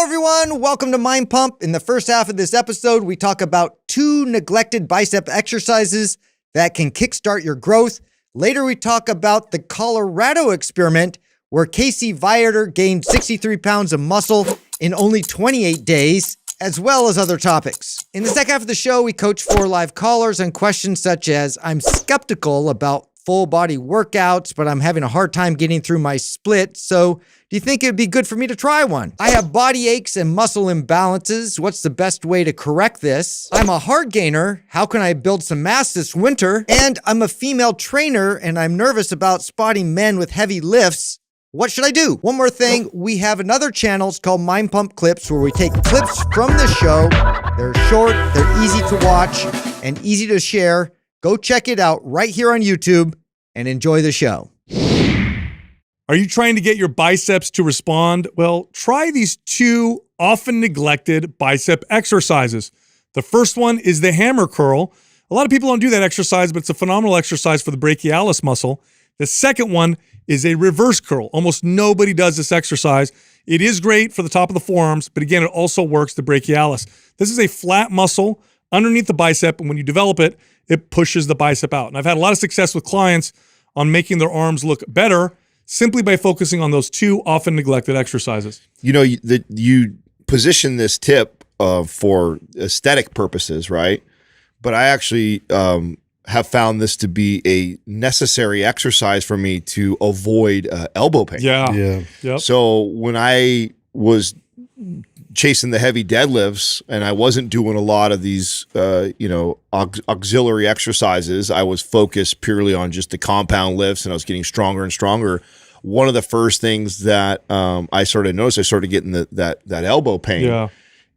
everyone, welcome to Mind Pump. In the first half of this episode, we talk about 2 neglected bicep exercises that can kickstart your growth. Later, we talk about the Colorado experiment where Casey Viator gained 63 pounds of muscle in only 28 days, as well as other topics. In the second half of the show, we coach 4 live callers on questions such as, I'm skeptical about full body workouts, but I'm having a hard time getting through my split. So do you think it'd be good for me to try one? I have body aches and muscle imbalances. What's the best way to correct this? I'm a hard gainer. How can I build some mass this winter? And I'm a female trainer and I'm nervous about spotting men with heavy lifts. What should I do? One more thing, we have another channel. It's called Mind Pump Clips, where we take clips from the show. They're short, they're easy to watch, and easy to share. Go check it out right here on YouTube and enjoy the show. Are you trying to get your biceps to respond? Well, try these 2 often neglected bicep exercises. The first one is the hammer curl. A lot of people don't do that exercise, but it's a phenomenal exercise for the brachialis muscle. The second one is a reverse curl. Almost nobody does this exercise. It is great for the top of the forearms, but again, it also works the brachialis. This is a flat muscle underneath the bicep, and when you develop it, it pushes the bicep out. And I've had a lot of success with clients on making their arms look better simply by focusing on those 2 often neglected exercises. You know, you position this tip for aesthetic purposes, right? But I actually have found this to be a necessary exercise for me to avoid elbow pain. Yeah. Yep. So when I was chasing the heavy deadlifts and I wasn't doing a lot of these, auxiliary exercises, I was focused purely on just the compound lifts and I was getting stronger and stronger. One of the first things that I started to notice, I started getting that elbow pain. Yeah.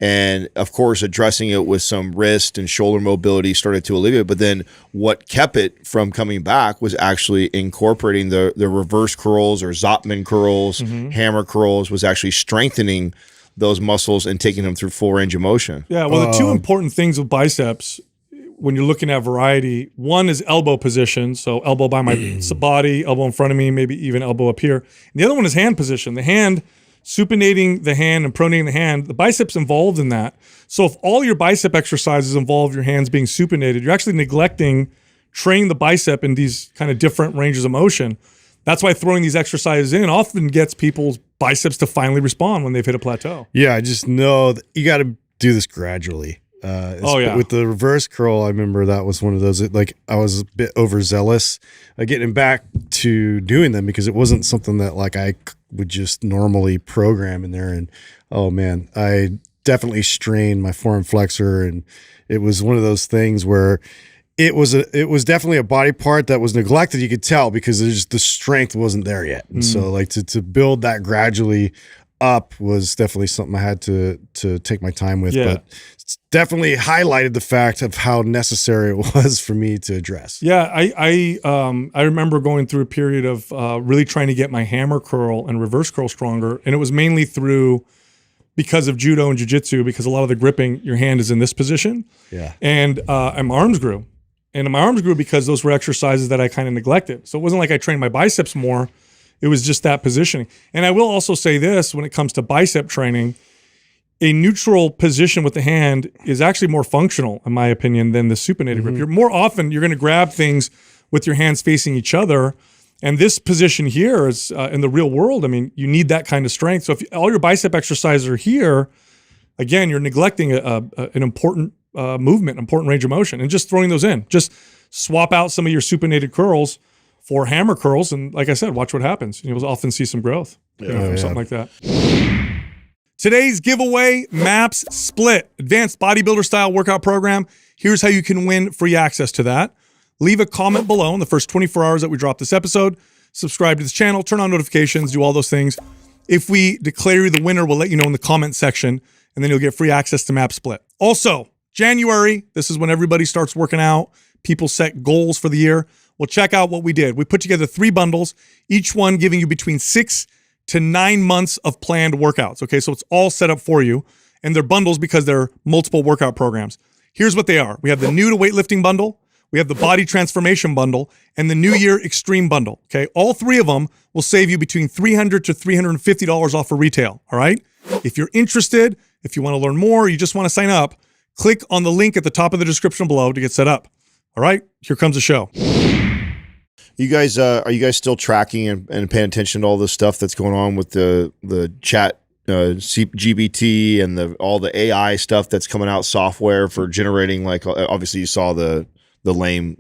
And of course, addressing it with some wrist and shoulder mobility started to alleviate. But then what kept it from coming back was actually incorporating the reverse curls or Zotman curls, hammer curls, was actually strengthening those muscles and taking them through full range of motion. Yeah, well, the 2 important things with biceps when you're looking at variety, one is elbow position, so elbow by my body, elbow in front of me, maybe even elbow up here. And the other one is hand position. The hand, supinating the hand and pronating the hand, the biceps involved in that. So if all your bicep exercises involve your hands being supinated, you're actually neglecting training the bicep in these kind of different ranges of motion. That's why throwing these exercises in often gets people's biceps to finally respond when they've hit a plateau. Yeah, I just know that you got to do this gradually. With the reverse curl, I remember that was one of those, like I was a bit overzealous getting back to doing them because it wasn't something that like I would just normally program in there. And oh man, I definitely strained my forearm flexor, and it was one of those things where it was definitely a body part that was neglected. You could tell because the strength wasn't there yet. And so like to build that gradually up was definitely something I had to take my time with. Yeah. But it's definitely highlighted the fact of how necessary it was for me to address. Yeah, I remember going through a period of really trying to get my hammer curl and reverse curl stronger, and it was mainly because of judo and jiu-jitsu, because a lot of the gripping, your hand is in this position. Yeah. And my arms grew. And my arms grew because those were exercises that I kind of neglected. So it wasn't like I trained my biceps more. It was just that positioning. And I will also say this, when it comes to bicep training, a neutral position with the hand is actually more functional, in my opinion, than the supinated grip. You're going to grab things with your hands facing each other. And this position here is, in the real world, I mean, you need that kind of strength. So if all your bicep exercises are here, again, you're neglecting an important movement, important range of motion, and just throwing those in. Just swap out some of your supinated curls for hammer curls, and like I said, watch what happens. You'll often see some growth from something like that. Today's giveaway, MAPS Split, Advanced Bodybuilder Style Workout Program. Here's how you can win free access to that. Leave a comment below in the first 24 hours that we drop this episode. Subscribe to this channel, turn on notifications, do all those things. If we declare you the winner, we'll let you know in the comment section, and then you'll get free access to MAPS Split. Also, January, this is when everybody starts working out. People set goals for the year. Well, check out what we did. We put together 3 bundles, each one giving you between 6 to 9 months of planned workouts. Okay, so it's all set up for you. And they're bundles because they're multiple workout programs. Here's what they are. We have the new to weightlifting bundle, we have the body transformation bundle, and the New Year Extreme bundle. Okay, all 3 of them will save you between $300 to $350 off of retail. All right. If you're interested, if you want to learn more, you just want to sign up, click on the link at the top of the description below to get set up. All right, here comes the show. You guys, are you guys still tracking and paying attention to all this stuff that's going on with the chat GBT and all the AI stuff that's coming out, software for generating, like, obviously you saw the lame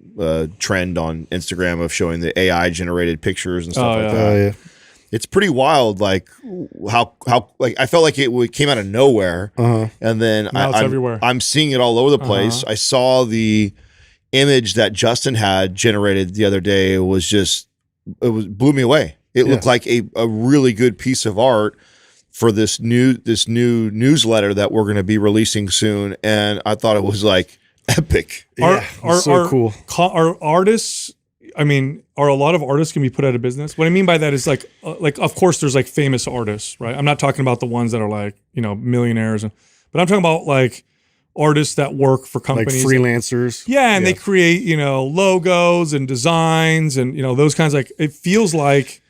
trend on Instagram of showing the AI generated pictures and stuff like that. Yeah. It's pretty wild, like how like I felt like it came out of nowhere, and then Now it's everywhere. I'm seeing it all over the place. I saw the image that Justin had generated the other day. It blew me away. It looked like a really good piece of art for this new newsletter that we're going to be releasing soon, and I thought it was like epic. Cool. Are artists? I mean, are a lot of artists can be put out of business? What I mean by that is like of course there's like famous artists, right? I'm not talking about the ones that are like, millionaires, but I'm talking about like artists that work for companies, like freelancers. And they create, logos and designs and those kinds. Like, it feels like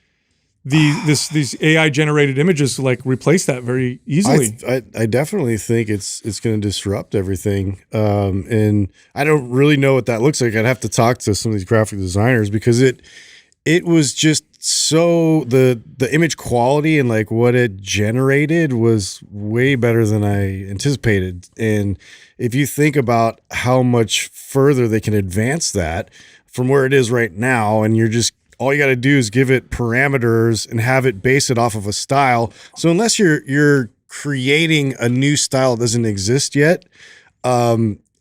these AI generated images like replace that very easily. I definitely think it's going to disrupt everything. And I don't really know what that looks like. I'd have to talk to some of these graphic designers, because it was just so the image quality and like what it generated was way better than I anticipated. And if you think about how much further they can advance that from where it is right now, and all you got to do is give it parameters and have it base it off of a style. So unless you're creating a new style that doesn't exist yet,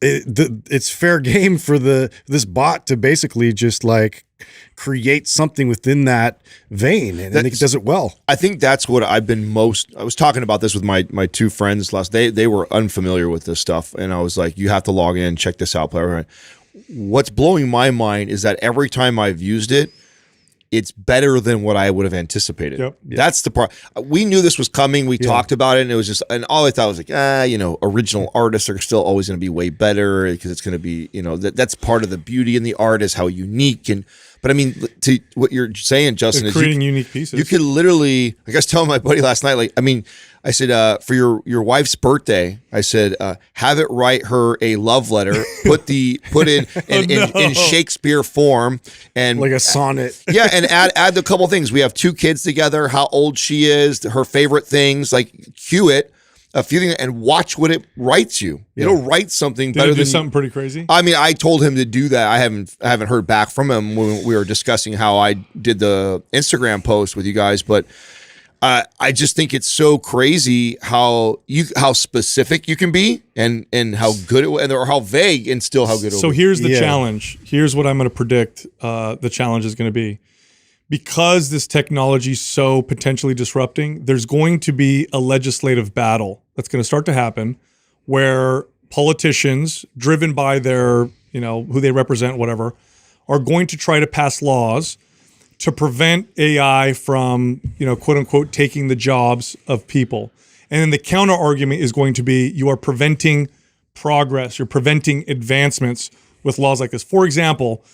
it's fair game for this bot to basically just like create something within that vein, and it does it well. I think that's what I've been I was talking about this with my two friends last. They were unfamiliar with this stuff, and I was like, you have to log in and check this out. What's blowing my mind is that every time I've used it, it's better than what I would have anticipated. Yep. That's the part. We knew this was coming. We talked about it, and it was just, and all I thought was like, original artists are still always going to be way better, because it's going to be, that's part of the beauty in the art is how unique. But I mean, to what you're saying, Justin, is creating unique pieces. You could literally, like I was telling my buddy last night, I said, for your wife's birthday, I said, have it write her a love letter, put in Shakespeare form, and like a sonnet. And add the couple things. We have 2 kids together, how old she is, her favorite things, like cue it, a few things, and watch what it writes you. It'll write something better than something pretty crazy. I mean, I told him to do that. I haven't heard back from him when we were discussing how I did the Instagram post with you guys, but I just think it's so crazy how specific you can be, and how good or how vague and still how good it will be. So here's the challenge. Here's what I'm going to predict the challenge is going to be. Because this technology is so potentially disrupting, there's going to be a legislative battle that's going to start to happen, where politicians, driven by their, who they represent, whatever, are going to try to pass laws to prevent AI from, quote unquote, taking the jobs of people. And then the counter argument is going to be, you are preventing progress, you're preventing advancements with laws like this. For example,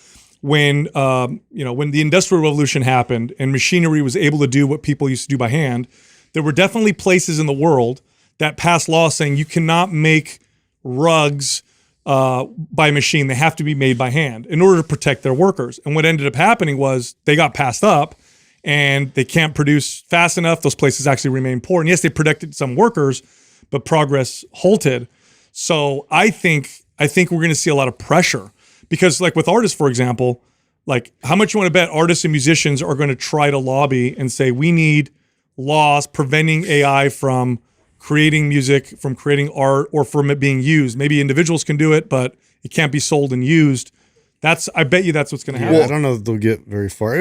when the Industrial Revolution happened and machinery was able to do what people used to do by hand, there were definitely places in the world that passed laws saying you cannot make rugs by machine. They have to be made by hand in order to protect their workers. And what ended up happening was they got passed up, and they can't produce fast enough. Those places actually remain poor. And yes, they protected some workers, but progress halted. So I think we're going to see a lot of pressure. Because like with artists, for example, like how much you want to bet artists and musicians are going to try to lobby and say, we need laws preventing AI from creating music, from creating art, or from it being used. Maybe individuals can do it, but it can't be sold and used. I bet you that's what's going to happen. I don't know if they'll get very far.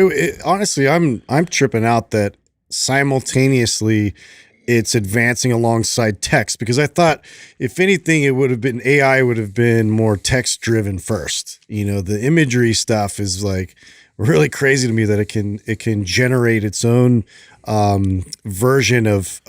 Honestly, I'm tripping out that simultaneously it's advancing alongside text, because I thought if anything, AI would have been more text driven first. The imagery stuff is like really crazy to me that it can generate its own version of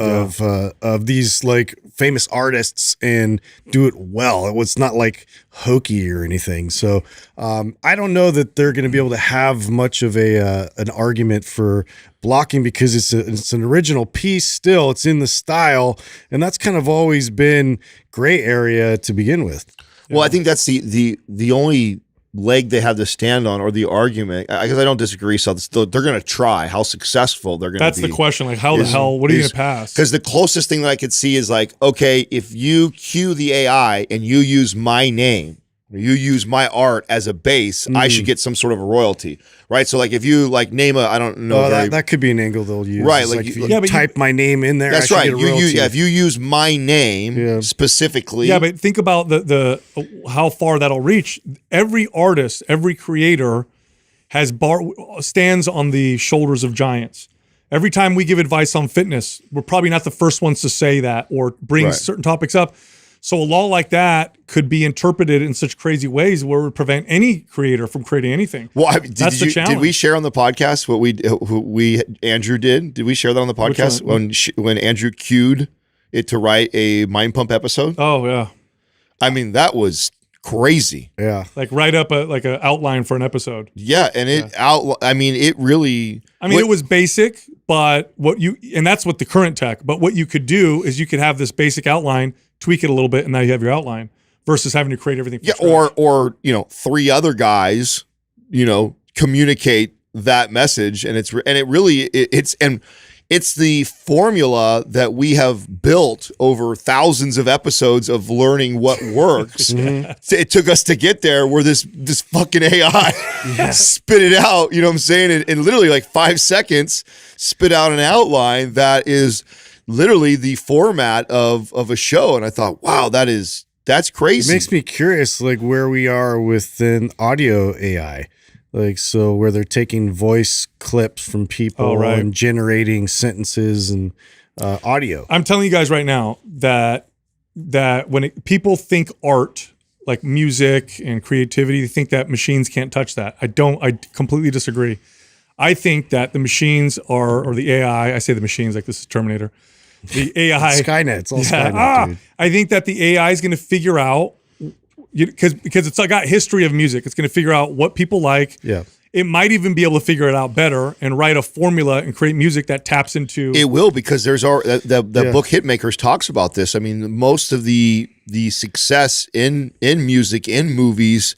these like famous artists and do it well. It was not like hokey or anything. So I don't know that they're going to be able to have much of an argument for blocking because it's an original piece still. It's in the style, and that's kind of always been gray area to begin with. Well, I think that's the only leg they have to stand on, or the argument. I guess I don't disagree. So they're going to try. How successful they're going to be. That's the question. Like, how the hell? What are you going to pass? Because the closest thing that I could see is like, okay, if you cue the AI and you use my name, or you use my art as a base, I should get some sort of a royalty, right? So like, if you like name I don't know. That could be an angle they'll use. Right, it's like if you type my name in there. That's right. If you use my name specifically. Yeah, but think about the how far that'll reach. Every artist, every creator stands on the shoulders of giants. Every time we give advice on fitness, we're probably not the first ones to say that or bring certain topics up. So a law like that could be interpreted in such crazy ways where it would prevent any creator from creating anything. Well, that's the challenge. Did we share on the podcast what Andrew did? Did we share that on the podcast when Andrew cued it to write a Mind Pump episode? Oh yeah. I mean, that was crazy. Yeah. Like write up an outline for an episode. Yeah, and it was basic, but and that's what the current tech, but what you could do is you could have this basic outline, tweak it a little bit, and now you have your outline versus having to create everything from scratch. Or three other guys, communicate that message, and it's the formula that we have built over thousands of episodes of learning what works. It took us to get there where this fucking AI spit it out, you know what I'm saying? In literally like 5 seconds, spit out an outline that is literally the format of a show. And I thought, wow, that's crazy. It makes me curious, like where we are within audio AI. Like, so where they're taking voice clips from people and generating sentences and audio. I'm telling you guys right now that when people think art, like music and creativity, they think that machines can't touch that. I completely disagree. I think that the machines or the AI, I say the machines like this is Terminator. The AI. Skynet. It's all Skynet, dude. I think that the AI is going to figure out, because it's got history of music. It's going to figure out what people like. Yeah. It might even be able to figure it out better and write a formula and create music that taps into. It will, because there's the book Hitmakers talks about this. I mean, most of the success in music, in movies,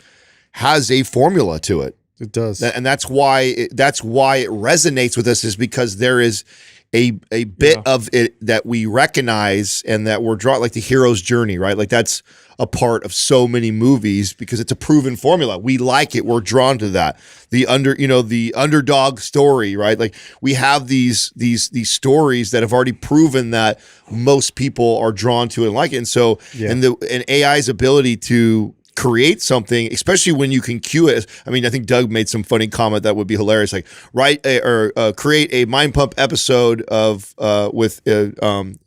has a formula to it. It does, and that's why it resonates with us, is because there is a bit of it that we recognize and that we're drawn, like the hero's journey, right? Like that's a part of so many movies because it's a proven formula. We like it. We're drawn to that. The underdog story, right? Like we have these stories that have already proven that most people are drawn to it and like it. And so, and AI's ability to create something, especially when you can cue it. I mean, I think Doug made some funny comment that would be hilarious, like create a Mind Pump episode of with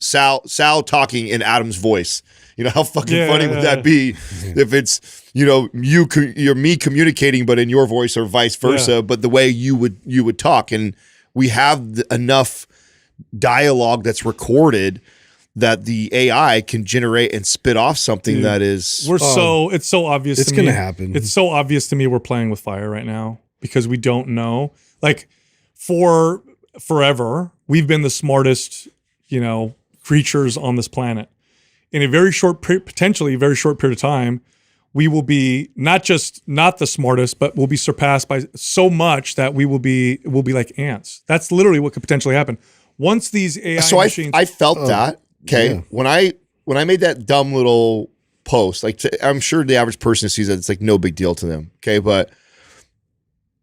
Sal talking in Adam's voice. You know, how fucking funny would that be if it's, you're me communicating, but in your voice, or vice versa, but the way you would talk. And we have enough dialogue that's recorded that the AI can generate and spit off something that is. It's so obvious. It's going to happen. It's so obvious to me we're playing with fire right now because we don't know. Like for forever, we've been the smartest, creatures on this planet. In a very short, potentially very short period of time, we will be not the smartest, but we'll be surpassed by so much that we'll be like ants. That's literally what could potentially happen once these AI machines. I felt that. Okay, when I made that dumb little post, like I'm sure the average person sees that it's like no big deal to them. Okay, but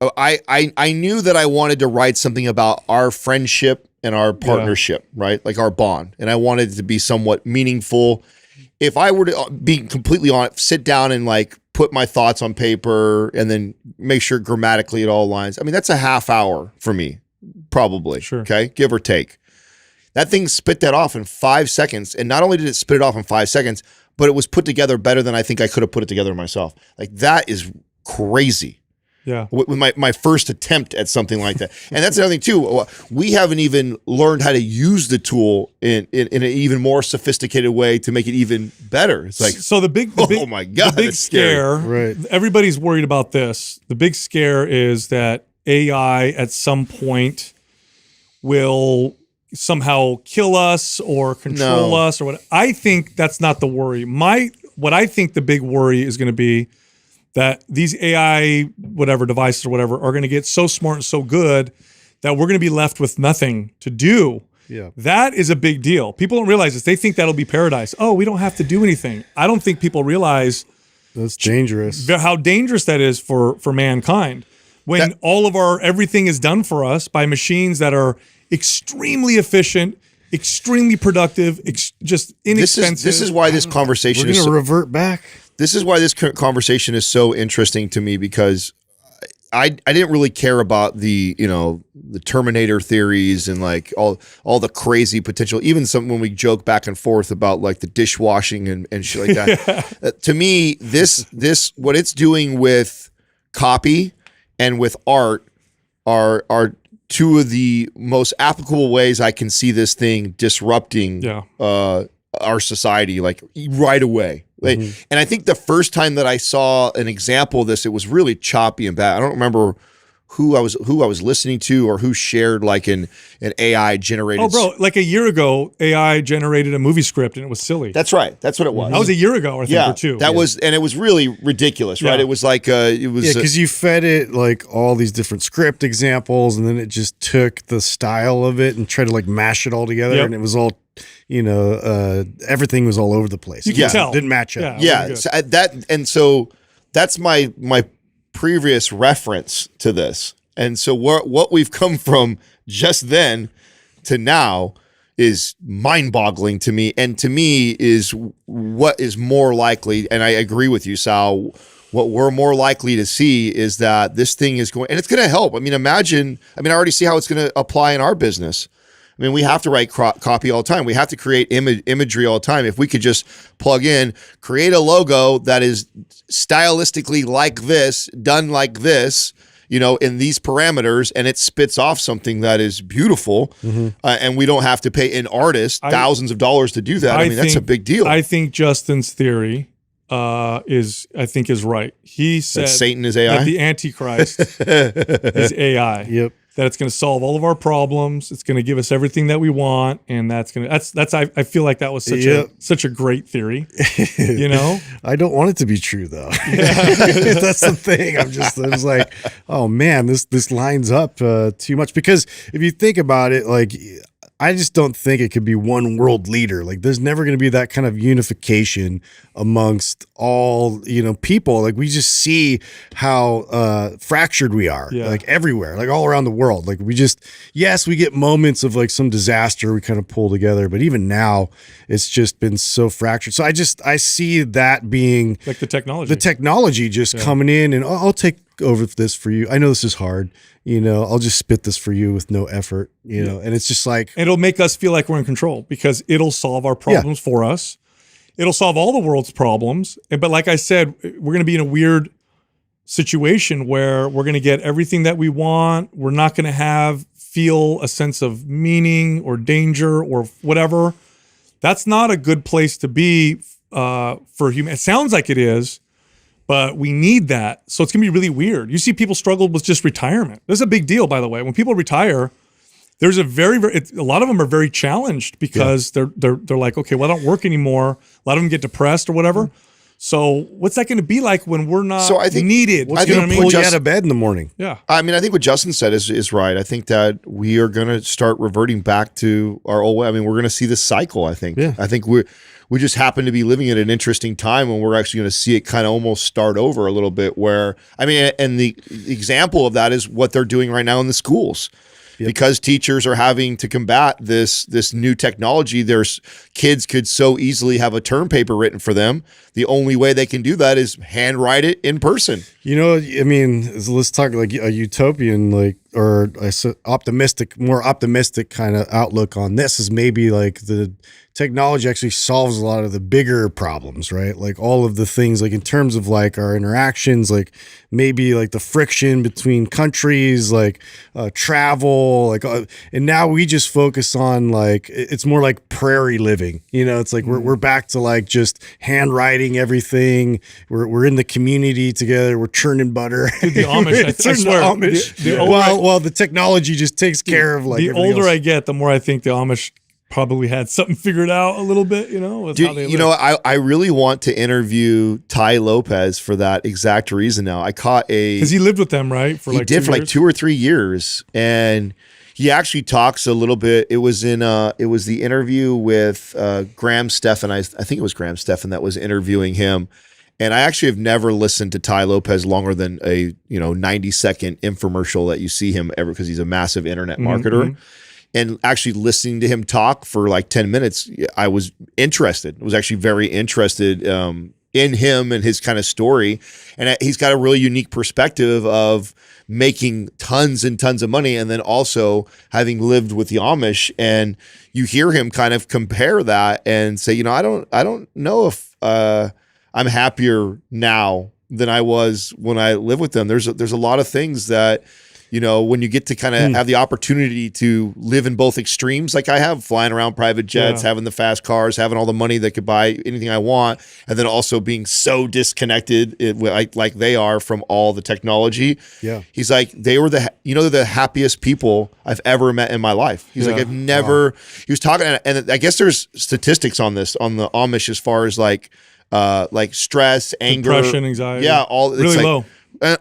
I knew that I wanted to write something about our friendship and our partnership, right? Like our bond, and I wanted it to be somewhat meaningful. If I were to be completely honest, sit down and like put my thoughts on paper and then make sure grammatically it all aligns. I mean, that's a half hour for me, probably. Sure. Okay, give or take. That thing spit that off in 5 seconds. And not only did it spit it off in 5 seconds, but it was put together better than I think I could have put it together myself. Like that is crazy. Yeah. With my first attempt at something like that. And that's another thing too. We haven't even learned how to use the tool in an even more sophisticated way to make it even better. It's like, so the big oh my God, the big that's scary. scare, Right. Everybody's worried about this. The big scare is that AI at some point will somehow kill us or control us or what. I think that's not the worry. What I think the big worry is going to be that these AI whatever devices or whatever are going to get so smart and so good that we're going to be left with nothing to do. Yeah. That is a big deal. People don't realize this. They think that'll be paradise. Oh, we don't have to do anything. I don't think people realize That's dangerous. how dangerous that is for mankind. When all of our everything is done for us by machines that are extremely efficient, extremely productive, just inexpensive. This is why this conversation We're is going to so, revert back. this is why this conversation is so interesting to me, because I didn't really care about the Terminator theories and like all the crazy potential, even some when we joke back and forth about like the dishwashing and shit like that. To me, this what it's doing with copy and with art are two of the most applicable ways I can see this thing disrupting our society, like right away. Like, and I think the first time that I saw an example of this, it was really choppy and bad. I don't remember who I was listening to or who shared like an AI generated. Oh, bro! Like a year ago, AI generated a movie script and it was silly. That's right. That's what it was. That was a year ago, I think, or two. That was, and it was really ridiculous, right? Yeah. It was like it was because you fed it like all these different script examples, and then it just took the style of it and tried to like mash it all together, and it was all, everything was all over the place. You can tell. It didn't match up. Yeah, so that's my previous reference to this, and so what we've come from just then to now is mind-boggling to me, and to me is what is more likely. And I agree with you, Sal. What we're more likely to see is that this thing is going, and it's going to help. I mean, I already see how it's going to apply in our business. I mean, we have to write copy all the time. We have to create imagery all the time. If we could just plug in, create a logo that is stylistically like this, done like this, in these parameters, and it spits off something that is beautiful, and we don't have to pay an artist thousands of dollars to do that. I mean, that's a big deal. I think Justin's theory is right. He said that Satan is AI? That the Antichrist is AI. Yep. That it's going to solve all of our problems. It's going to give us everything that we want, and that's I feel like that was such a great theory. I don't want it to be true though. That's the thing. I was like, oh man, this lines up too much, because if you think about it, like, I just don't think it could be one world leader. Like, there's never going to be that kind of unification amongst all, people. Like, we just see how fractured we are, like everywhere, like all around the world. Like, we get moments of like some disaster we kind of pull together, but even now it's just been so fractured. So I see that being like the technology just coming in, and I'll take over this for you. I know this is hard. I'll just spit this for you with no effort, and it's just like, it'll make us feel like we're in control because it'll solve our problems for us. It'll solve all the world's problems. But like I said, we're going to be in a weird situation where we're going to get everything that we want. We're not going to feel a sense of meaning or danger or whatever. That's not a good place to be for human. It sounds like it is, but we need that. So it's going to be really weird. You see people struggle with just retirement. This is a big deal, by the way. When people retire, there's a lot of them are very challenged because they're like, okay, well, I don't work anymore. A lot of them get depressed or whatever. So what's that going to be like when we're not needed? What's going to pull you out of bed in the morning? Yeah. I mean, I think what Justin said is right. I think that we are going to start reverting back to our old way. I mean, we're going to see this cycle, I think. Yeah. I think we just happen to be living at an interesting time when we're actually going to see it kind of almost start over a little bit, where, I mean, and the example of that is what they're doing right now in the schools. Because teachers are having to combat this new technology. There's kids could so easily have a term paper written for them. The only way they can do that is handwrite it in person. I mean, let's talk like a utopian or more optimistic kind of outlook on this is maybe like the technology actually solves a lot of the bigger problems, right? Like all of the things, like in terms of like our interactions, like maybe like the friction between countries, like travel, like, and now we just focus on like, it's more like prairie living, you know, it's like we're back to like just handwriting everything. We're in the community together. We're churning butter. Dude, the Amish, I swear. Well, the technology just takes care of like the older else. I get, the more I think the Amish probably had something figured out a little bit, you know, with Dude, how they you know, I really want to interview Ty Lopez for that exact reason now. I caught because he lived with them, right? He did for like 2 or 3 years. And he actually talks a little bit. It was the interview with Graham Stephan. I think it was Graham Stephan that was interviewing him. And I actually have never listened to Ty Lopez longer than a 90-second infomercial that you see him ever, because he's a massive internet marketer. Mm-hmm. And actually listening to him talk for like 10 minutes, I was interested. I was actually very interested in him and his kind of story. And he's got a really unique perspective of making tons and tons of money, and then also having lived with the Amish. And you hear him kind of compare that and say, I don't know if I'm happier now than I was when I lived with them. There's a lot of things that, when you get to kind of have the opportunity to live in both extremes, like I have, flying around private jets, having the fast cars, having all the money that could buy anything I want, and then also being so disconnected like they are from all the technology. Yeah. He's like, they were they're the happiest people I've ever met in my life. He's like, I've never, he was talking, and I guess there's statistics on this, on the Amish, as far as like stress, anger, depression, anxiety. Yeah. All really like low.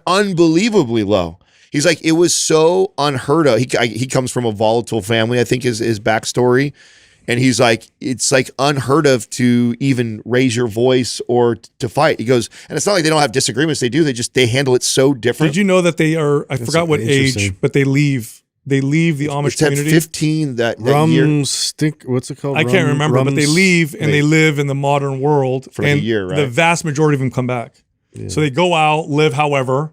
Unbelievably low. He's like, it was so unheard of. He comes from a volatile family, I think is his backstory. And he's like, it's like unheard of to even raise your voice or to fight. He goes, and it's not like they don't have disagreements. They do. They handle it so different. Did you know that they are, I forgot what age, but they leave the Amish community? 15 that year. What's it called? I can't remember, but they leave and they live in the modern world. For like a year, right? The vast majority of them come back. Yeah. So they go out, live however,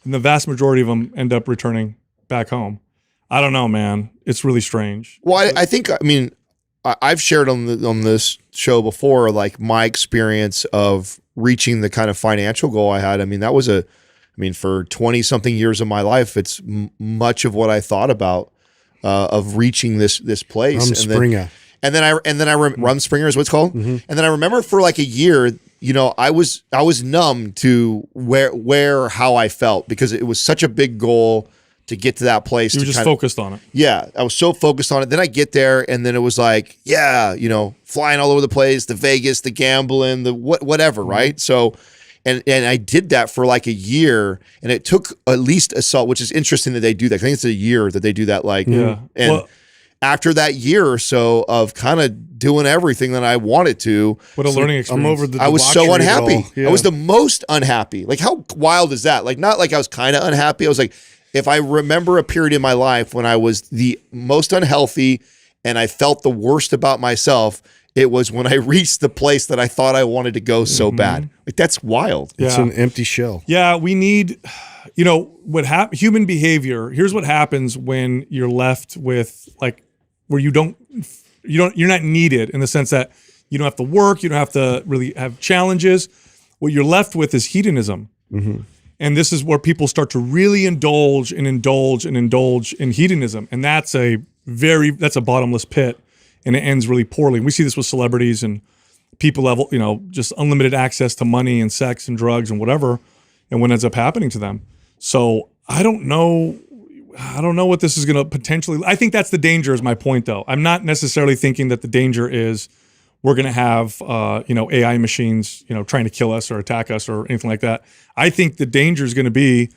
and the vast majority of them end up returning back home. I don't know, man. It's really strange. Well, I think, I've shared on this show before, like my experience of reaching the kind of financial goal I had. I mean, that was for 20 something years of my life, it's much of what I thought about of reaching this place. Rumspringa. And then Rumspringa is what it's called. Mm-hmm. And then I remember for like a year, I was numb to how I felt, because it was such a big goal to get to that place. You were just focused on it. Yeah, I was so focused on it. Then I get there, and then it was like, flying all over the place, the Vegas, the gambling, the whatever, right? So, and I did that for like a year, and it took at least which is interesting that they do that. I think it's a year that they do that. Like, and after that year or so of kind of doing everything that I wanted to, what a learning experience. I was so unhappy. Yeah. I was the most unhappy. Like, how wild is that? Like, not like I was kind of unhappy. I was like, if I remember a period in my life when I was the most unhealthy and I felt the worst about myself, it was when I reached the place that I thought I wanted to go so bad. Like, that's wild. It's an empty shell. Yeah, we need, human behavior. Here's what happens when you're left with, like, where you're not needed, in the sense that you don't have to work, you don't have to really have challenges. What you're left with is hedonism. Mm-hmm. And this is where people start to really indulge in hedonism. And that's a bottomless pit, and it ends really poorly. We see this with celebrities and people level, just unlimited access to money and sex and drugs and whatever, and what ends up happening to them. So I don't know what this is going to potentially, I think that's the danger, is my point though. I'm not necessarily thinking that the danger is we're going to have, AI machines, trying to kill us or attack us or anything like that. I think the danger is going to be,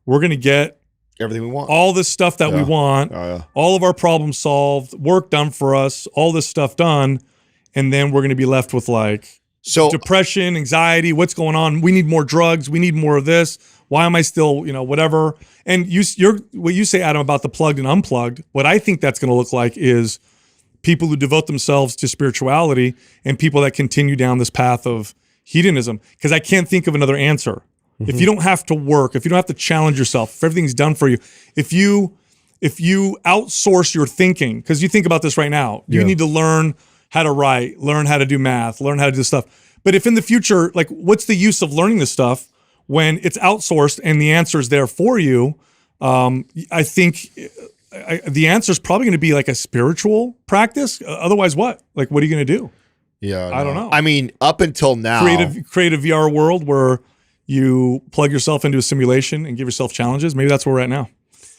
we're going to get everything we want, all this stuff that we want, all of our problems solved, work done for us, all this stuff done. And then we're going to be left with depression, anxiety, what's going on? We need more drugs. We need more of this. Why am I still, whatever? And what you say, Adam, about the plugged and unplugged, what I think that's going to look like is people who devote themselves to spirituality and people that continue down this path of hedonism. Because I can't think of another answer. Mm-hmm. If you don't have to work, if you don't have to challenge yourself, if everything's done for you, if you if you outsource your thinking, because you think about this right now, you need to learn how to write, learn how to do math, learn how to do stuff. But if in the future, like, what's the use of learning this stuff when it's outsourced and the answer is there for you? I think the answer is probably going to be like a spiritual practice. Otherwise, what? Like, what are you going to do? Yeah, I don't know. I mean, up until now, create a VR world where you plug yourself into a simulation and give yourself challenges. Maybe that's where we're at now.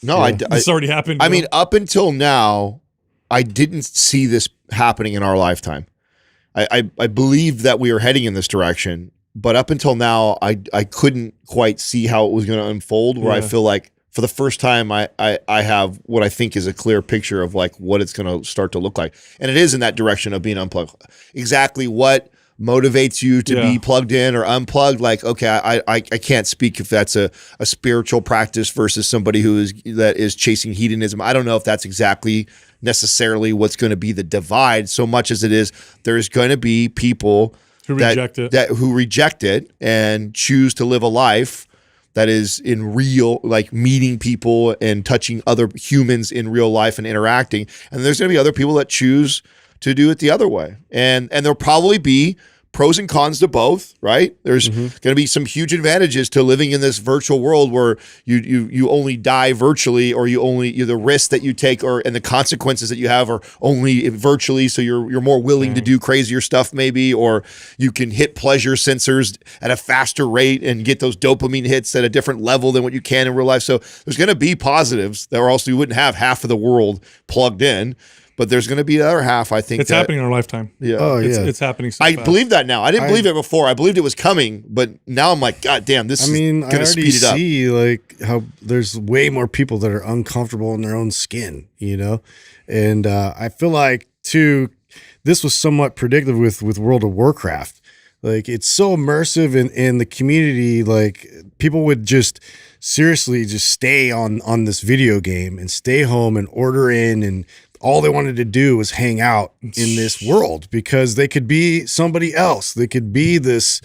No, it's already happened. I mean, up until now, I didn't see this happening in our lifetime. I believed that we were heading in this direction, but up until now, I couldn't quite see how it was going to unfold. Where I feel like for the first time, I have what I think is a clear picture of like what it's going to start to look like, and it is in that direction of being unplugged. Exactly what motivates you to be plugged in or unplugged? Like, okay, I can't speak if that's a spiritual practice versus somebody that is chasing hedonism. I don't know if that's exactly necessarily what's going to be the divide, so much as it is there's going to be people who reject it and choose to live a life that is in real, like meeting people and touching other humans in real life and interacting. And there's going to be other people that choose to do it the other way. And there'll probably be pros and cons to both, right? There's going to be some huge advantages to living in this virtual world where you only die virtually, or the risks that you take and the consequences that you have are only virtually, so you're more willing to do crazier stuff maybe, or you can hit pleasure sensors at a faster rate and get those dopamine hits at a different level than what you can in real life. So there's going to be positives that also you wouldn't have half of the world plugged in. But there's going to be the other half, I think. It's happening in our lifetime. Yeah. Oh, yeah. It's happening so I fast. believe that now. I didn't believe it before. I believed it was coming, but now I'm like, God damn, this is going to speed it up. I see like how there's way more people that are uncomfortable in their own skin, you know? And I feel like, too, this was somewhat predictive with World of Warcraft. Like, it's so immersive in the community. Like, people would just seriously just stay on this video game and stay home and order in, and all they wanted to do was hang out in this world because they could be somebody else. They could be this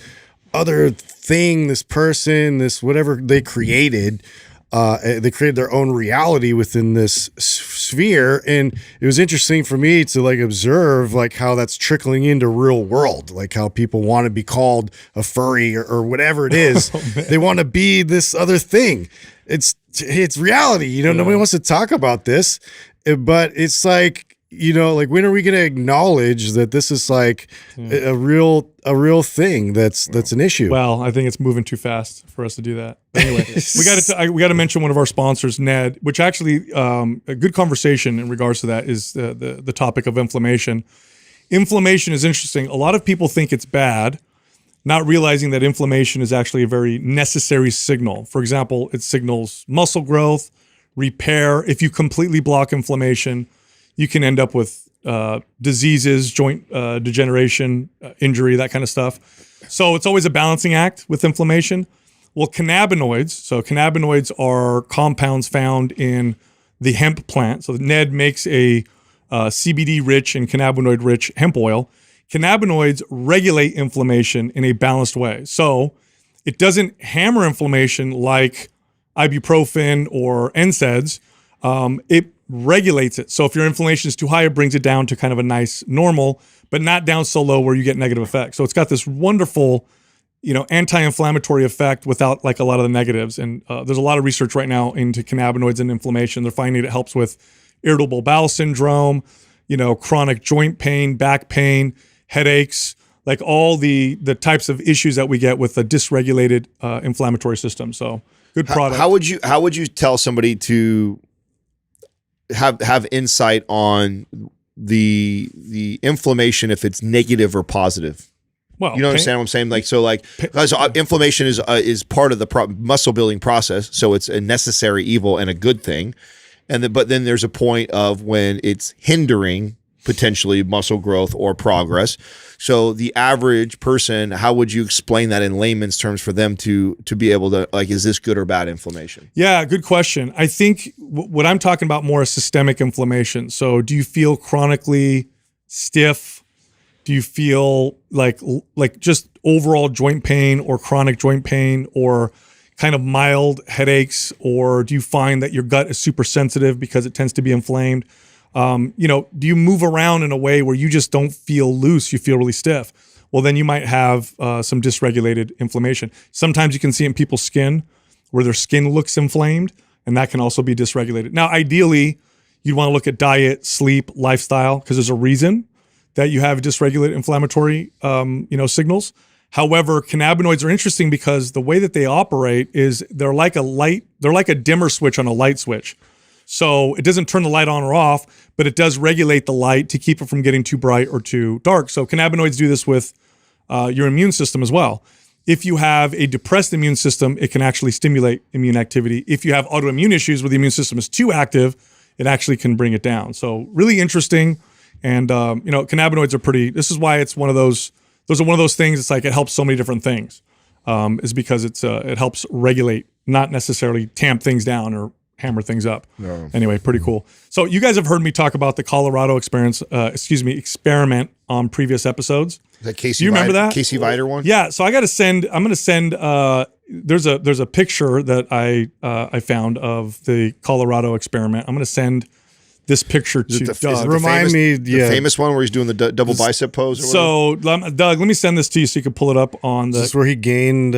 other thing, this person, this whatever they created. They created their own reality within this sphere. And it was interesting for me to like observe like how that's trickling into real world, like how people want to be called a furry or whatever it is. They want to be this other thing. It's reality. You know, nobody wants to talk about this. But it's like, you know, like when are we going to acknowledge that this is like a real thing that's an issue? Well, I think it's moving too fast for us to do that. But anyway, we got to mention one of our sponsors, Ned, which actually a good conversation in regards to that is the topic of inflammation. Inflammation is interesting. A lot of people think it's bad, not realizing that inflammation is actually a very necessary signal. For example, it signals muscle growth, repair. If you completely block inflammation, you can end up with diseases, joint degeneration, injury, that kind of stuff. So it's always a balancing act with inflammation. Well, cannabinoids. So cannabinoids are compounds found in the hemp plant. So Ned makes a CBD-rich and cannabinoid-rich hemp oil. Cannabinoids regulate inflammation in a balanced way. So it doesn't hammer inflammation like ibuprofen or NSAIDs. It regulates it. So if your inflammation is too high, it brings it down to kind of a nice normal, but not down so low where you get negative effects. So it's got this wonderful, you know, anti-inflammatory effect without like a lot of the negatives. And there's a lot of research right now into cannabinoids and inflammation. They're finding it helps with irritable bowel syndrome, you know, chronic joint pain, back pain, headaches, like all the types of issues that we get with a dysregulated inflammatory system. So good product. How would you tell somebody to have insight on the inflammation if it's negative or positive? Well, you don't understand what I'm saying? Like, so like, because inflammation is part of the muscle building process. So it's a necessary evil and a good thing. But then there's a point of when it's hindering potentially muscle growth or progress. So the average person, how would you explain that in layman's terms for them to be able to, like, is this good or bad inflammation? Yeah, good question. I think what I'm talking about more is systemic inflammation. So do you feel chronically stiff? Do you feel like just overall joint pain or chronic joint pain, or kind of mild headaches, or do you find that your gut is super sensitive because it tends to be inflamed? Do you move around in a way where you just don't feel loose, you feel really stiff? Well, then you might have some dysregulated inflammation. Sometimes you can see it in people's skin where their skin looks inflamed, and that can also be dysregulated. Now, ideally, you'd want to look at diet, sleep, lifestyle, because there's a reason that you have dysregulated inflammatory signals. However, cannabinoids are interesting because the way that they operate is they're like a dimmer switch on a light switch. So it doesn't turn the light on or off, but it does regulate the light to keep it from getting too bright or too dark. So cannabinoids do this with your immune system as well. If you have a depressed immune system, it can actually stimulate immune activity. If you have autoimmune issues where the immune system is too active, it actually can bring it down. So really interesting. And, cannabinoids are this is why it's those are one of those things. It's like it helps so many different things, is because it helps regulate, not necessarily tamp things down or hammer things up. No. Anyway, pretty cool. So you guys have heard me talk about the Colorado experiment on previous episodes. Is that Casey? Do you remember that Casey Vider one? Yeah. So I'm going to send. There's a picture that I found of the Colorado experiment. I'm going to send this picture to Doug. Remind me, the famous one where he's doing the double bicep pose. Or Doug, let me send this to you so you can pull it up on the. This is where he gained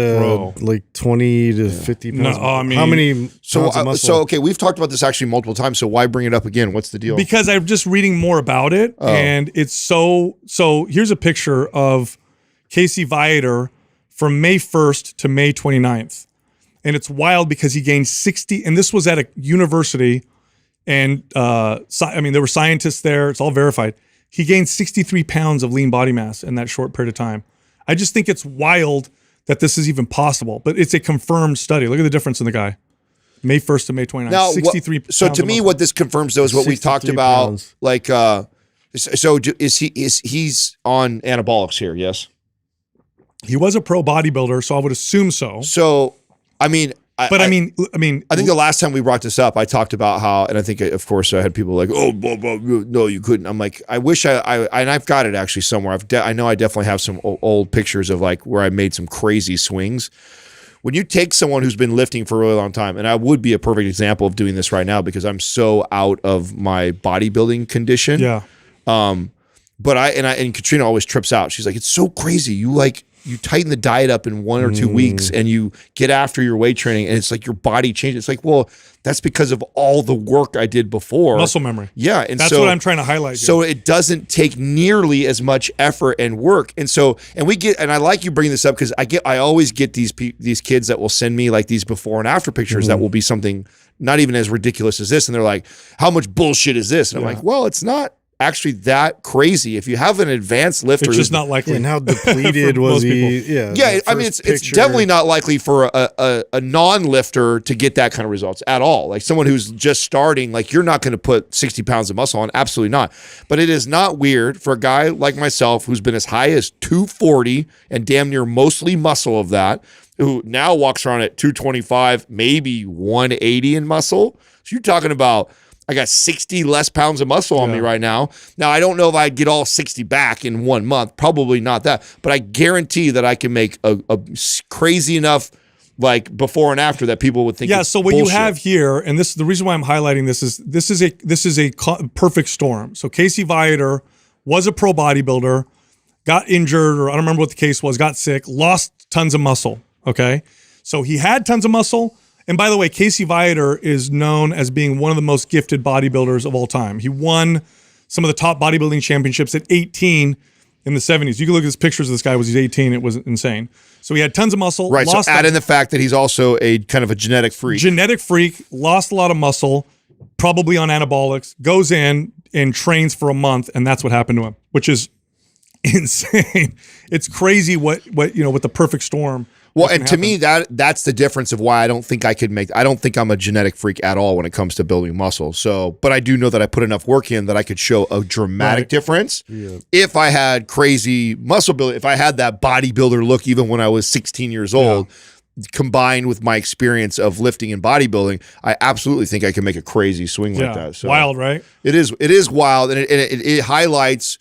like 20 to 50 pounds. No, I mean, how many? So okay, we've talked about this actually multiple times. So why bring it up again? What's the deal? Because I'm just reading more about it, and it's so. Here's a picture of Casey Vider from May 1st to May 29th, and it's wild because he gained 60, and this was at a university. And there were scientists there. It's all verified. He gained 63 pounds of lean body mass in that short period of time. I just think it's wild that this is even possible, but it's a confirmed study. Look at the difference in the guy. May 1st to May 29th, now, 63 pounds. So to me, what this confirms though is what we talked about. Pounds. Like, so he's on anabolics here? Yes. He was a pro bodybuilder, so I would assume so. So, I mean. I think the last time we brought this up, I talked about how, and I think, of course, I had people like, no, you couldn't. I'm like, I wish and I've got it actually somewhere. I know I definitely have some old pictures of like where I made some crazy swings. When you take someone who's been lifting for a really long time, and I would be a perfect example of doing this right now because I'm so out of my bodybuilding condition. Yeah. But and Katrina always trips out. She's like, it's so crazy. You tighten the diet up in 1 or 2 weeks and you get after your weight training and it's like your body changes. It's like, well, that's because of all the work I did before. Muscle memory. Yeah. And that's what I'm trying to highlight here. So it doesn't take nearly as much effort and work. And I like you bringing this up because I always get these kids that will send me like these before and after pictures that will be something not even as ridiculous as this. And they're like, how much bullshit is this? And I'm like, well, it's not actually that crazy. If you have an advanced lifter, it's just not likely. And how depleted was he? Yeah, I mean, it's definitely not likely for a non-lifter to get that kind of results at all. Like someone who's just starting, like you're not going to put 60 pounds of muscle on. Absolutely not. But it is not weird for a guy like myself who's been as high as 240 and damn near mostly muscle of that, who now walks around at 225, maybe 180 in muscle. So you're talking about, I got 60 less pounds of muscle on me right now. Now, I don't know if I'd get all 60 back in 1 month. Probably not that. But I guarantee that I can make a crazy enough like before and after that people would think it's so what bullshit. You have here, and the reason why I'm highlighting this is a perfect storm. So Casey Vider was a pro bodybuilder, got injured, or I don't remember what the case was, got sick, lost tons of muscle, okay? So he had tons of muscle. And by the way, Casey Vider is known as being one of the most gifted bodybuilders of all time. He won some of the top bodybuilding championships at 18 in the 70s. You can look at his pictures of this guy when he's 18. It was insane. So he had tons of muscle. Right, so add in the fact that he's also a kind of a genetic freak. Genetic freak, lost a lot of muscle, probably on anabolics, goes in and trains for a month, and that's what happened to him, which is insane. It's crazy what the perfect storm. Well, and to me, that's the difference of why I don't think I don't think I'm a genetic freak at all when it comes to building muscle. So, but I do know that I put enough work in that I could show a dramatic difference if I had crazy muscle building, if I had that bodybuilder look even when I was 16 years old, combined with my experience of lifting and bodybuilding, I absolutely think I can make a crazy swing like that. So wild, right? It is wild, and it highlights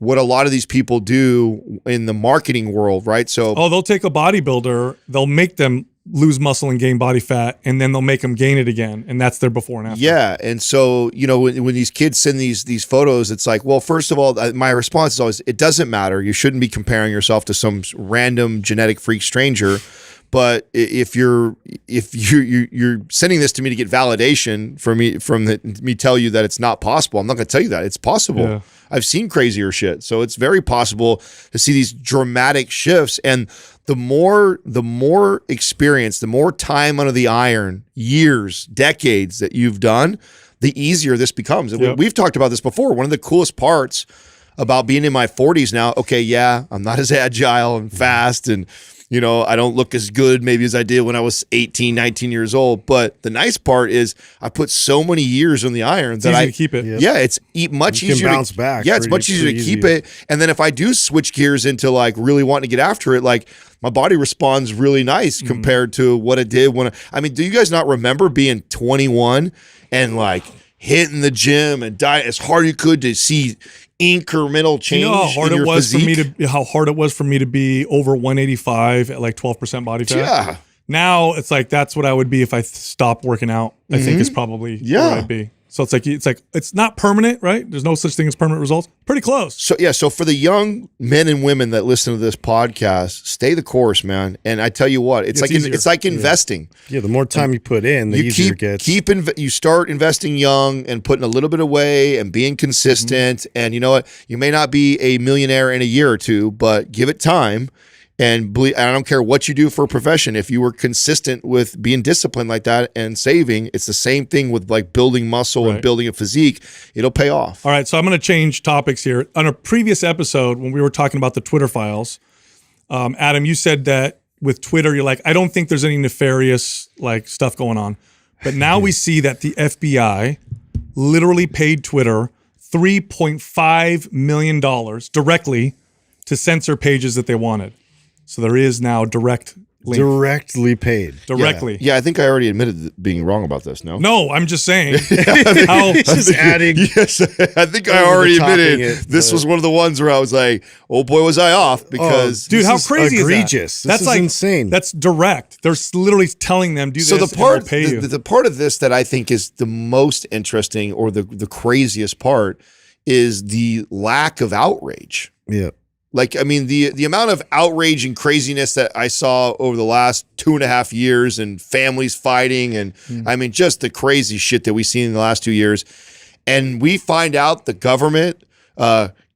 what a lot of these people do in the marketing world, right? So, they'll take a bodybuilder, they'll make them lose muscle and gain body fat, and then they'll make them gain it again, and that's their before and after. Yeah, and so when these kids send these photos, it's like, well, first of all, my response is always, it doesn't matter. You shouldn't be comparing yourself to some random genetic freak stranger. But if you're sending this to me to get validation from me tell you that it's not possible, I'm not going to tell you that it's possible. Yeah. I've seen crazier shit, so it's very possible to see these dramatic shifts. And the more experience, the more time under the iron, years, decades that you've done, the easier this becomes. And we've talked about this before. One of the coolest parts about being in my 40s now, okay, yeah, I'm not as agile and fast, and I don't look as good maybe as I did when I was 18, 19 years old. But the nice part is I put so many years on the iron that I to keep it. Yeah, it's much easier to bounce back. Yeah, it's much easier to keep it. And then if I do switch gears into like really wanting to get after it, like my body responds really nice compared to what it did when do you guys not remember being 21 and like hitting the gym and diet as hard as you could to see incremental change? You know how hard in your it was physique? how hard it was for me to be over 185 at like 12% body fat? Yeah. Now it's like that's what I would be if I stopped working out. I think is probably where I'd be. So it's not permanent, right? There's no such thing as permanent results. Pretty close. So for the young men and women that listen to this podcast, stay the course, man. And I tell you what, it's like investing. Yeah, the more time you put in, the easier it gets. You start investing young and putting a little bit away and being consistent. And you know what? You may not be a millionaire in a year or two, but give it time. And I don't care what you do for a profession. If you were consistent with being disciplined like that and saving, it's the same thing with like building muscle and building a physique. It'll pay off. All right, so I'm going to change topics here. On a previous episode, when we were talking about the Twitter files, Adam, you said that with Twitter, you're like, I don't think there's any nefarious like stuff going on. But now we see that the FBI literally paid Twitter $3.5 million directly to censor pages that they wanted. So there is now direct link. Directly paid. Directly. Yeah, I think I already admitted being wrong about this, no? No, I'm just saying. Just adding. Yes, I think I already admitted this was one of the ones where I was like, oh boy, was I off, because... dude, how crazy egregious. Is that? That's insane. That's direct. They're literally telling them, do this, and they'll pay you. The part of this that I think is the most interesting, or the craziest part, is the lack of outrage. Yeah. Like, the amount of outrage and craziness that I saw over the last 2.5 years, and families fighting, and just the crazy shit that we've seen in the last 2 years. And we find out the government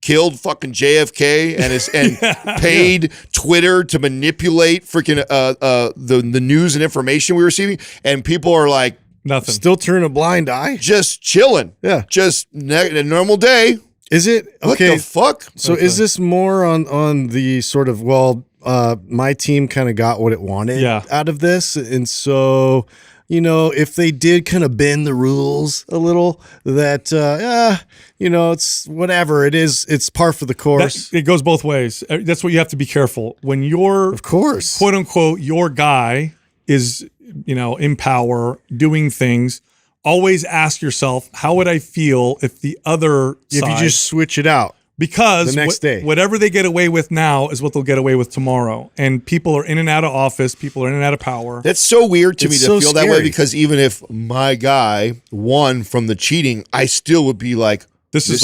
killed fucking JFK and paid Twitter to manipulate freaking the news and information we were receiving. And people are like, nothing. Still turn a blind eye. Just chilling. Yeah. Just a normal day. Is it okay? What the fuck? So is this more on the sort of, my team kind of got what it wanted out of this, and so if they did kind of bend the rules a little, that it's whatever it is, it's par for the course. It goes both ways. That's what you have to be careful when you're, of course, quote unquote, your guy is in power doing things. Always ask yourself, how would I feel if the other side... If you just switch it out. Because the next day. Whatever they get away with now is what they'll get away with tomorrow. And people are in and out of office. People are in and out of power. That's so weird to me to feel scary. that way, because even if my guy won from the cheating, I still would be like, this is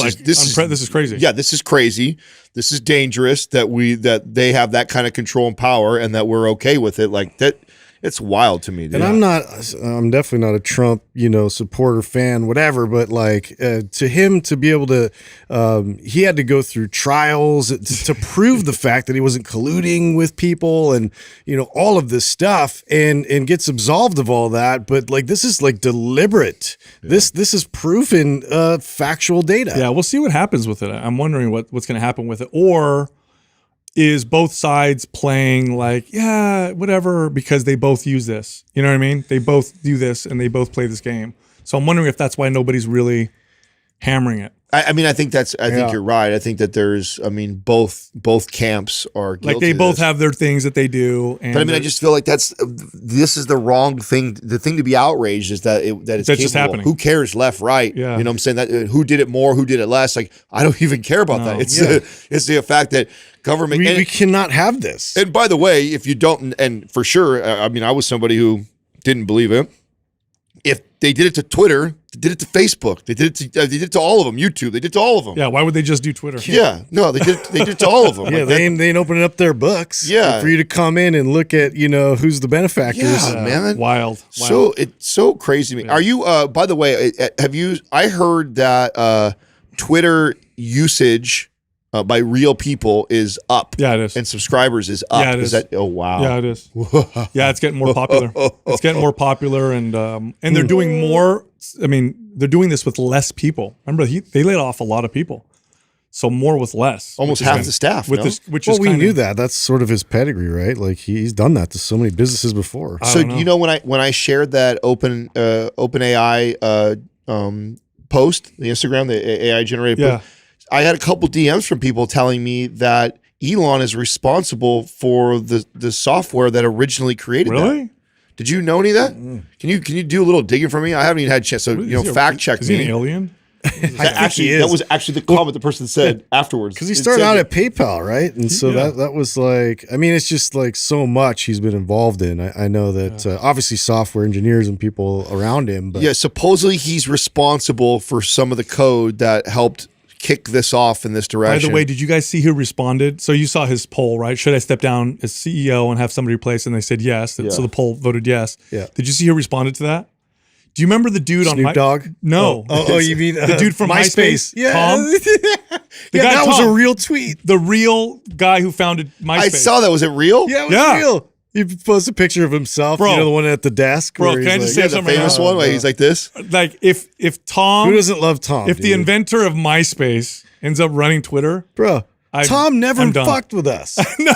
crazy. Yeah, this is crazy. This is dangerous that they have that kind of control and power, and that we're okay with it. Like that. It's wild to me, dude. And I'm definitely not a Trump, supporter, fan, whatever, but like to him to be able to, he had to go through trials to prove the fact that he wasn't colluding with people and, all of this stuff, and gets absolved of all that. But like, this is like deliberate. Yeah. This is proven factual data. Yeah. We'll see what happens with it. I'm wondering what's going to happen with it. Or is both sides playing like, yeah, whatever, because they both use this. You know what I mean? They both do this and they both play this game. So I'm wondering if that's why nobody's really hammering it. I mean, I think you're right. I think that there's, I mean, both camps are guilty like they both of this. have their things that they do. And But I mean, I just feel like this is the wrong thing. The thing to be outraged is that it's that's capable. just happening. Who cares, left, right? Yeah. You know what I'm saying? That who did it more, who did it less? Like, I don't even care about that. It's the fact that government. We cannot have this. And by the way, if you don't, and for sure, I mean, I was somebody who didn't believe it. If they did it to Twitter, they did it to Facebook, they did it to all of them. YouTube, they did it to all of them. Yeah, why would they just do Twitter? Yeah, no, they did it to all of them. Yeah, Like they ain't opening up their books. Yeah. For you to come in and look at, who's the benefactors. Yeah, man. Wild. So it's so crazy to me. Are you? By the way, have you? I heard that Twitter usage by real people is up. Yeah, it is. And subscribers is up. Yeah, it is. That? Oh wow. Yeah, it is. Yeah, it's getting more popular. It's getting more popular, and they're doing more. I mean, they're doing this with less people. Remember, they laid off a lot of people, so more with less. Almost half the staff. With no? this, which Well, is we knew that. That's sort of his pedigree, right? Like he's done that to so many businesses before. So you know when I shared that OpenAI post, the Instagram, the AI generated post, I had a couple DMs from people telling me that Elon is responsible for the software that originally created Really? that. Did you know any of that? Can you do a little digging for me? I haven't even had a chance. So fact check Is me. he an alien? That was actually the comment the person said afterwards. Because he started out at PayPal, right? And so that was like, I mean, it's just like so much he's been involved in. I know that obviously software engineers and people around him. But yeah, supposedly he's responsible for some of the code that helped kick this off in this direction. By the way, did you guys see who responded? So you saw his poll, right? Should I step down as CEO and have somebody replace? And they said yes. So the poll voted yes. Yeah. Did you see who responded to that? Do you remember the dude Snoop on Dogg? No. Oh, you mean the dude from MySpace? Yeah. Tom? That was Tom. a real tweet. The real guy who founded MySpace. I saw that. Was it real? Yeah, it was real. He posted a picture of himself, Bro. the one at the desk. Bro, where can I he's just like, say The something? famous one where he's like this. Like if Tom, who doesn't love Tom? if the inventor of MySpace ends up running Twitter, bro, Tom never I'm done. fucked with us. no,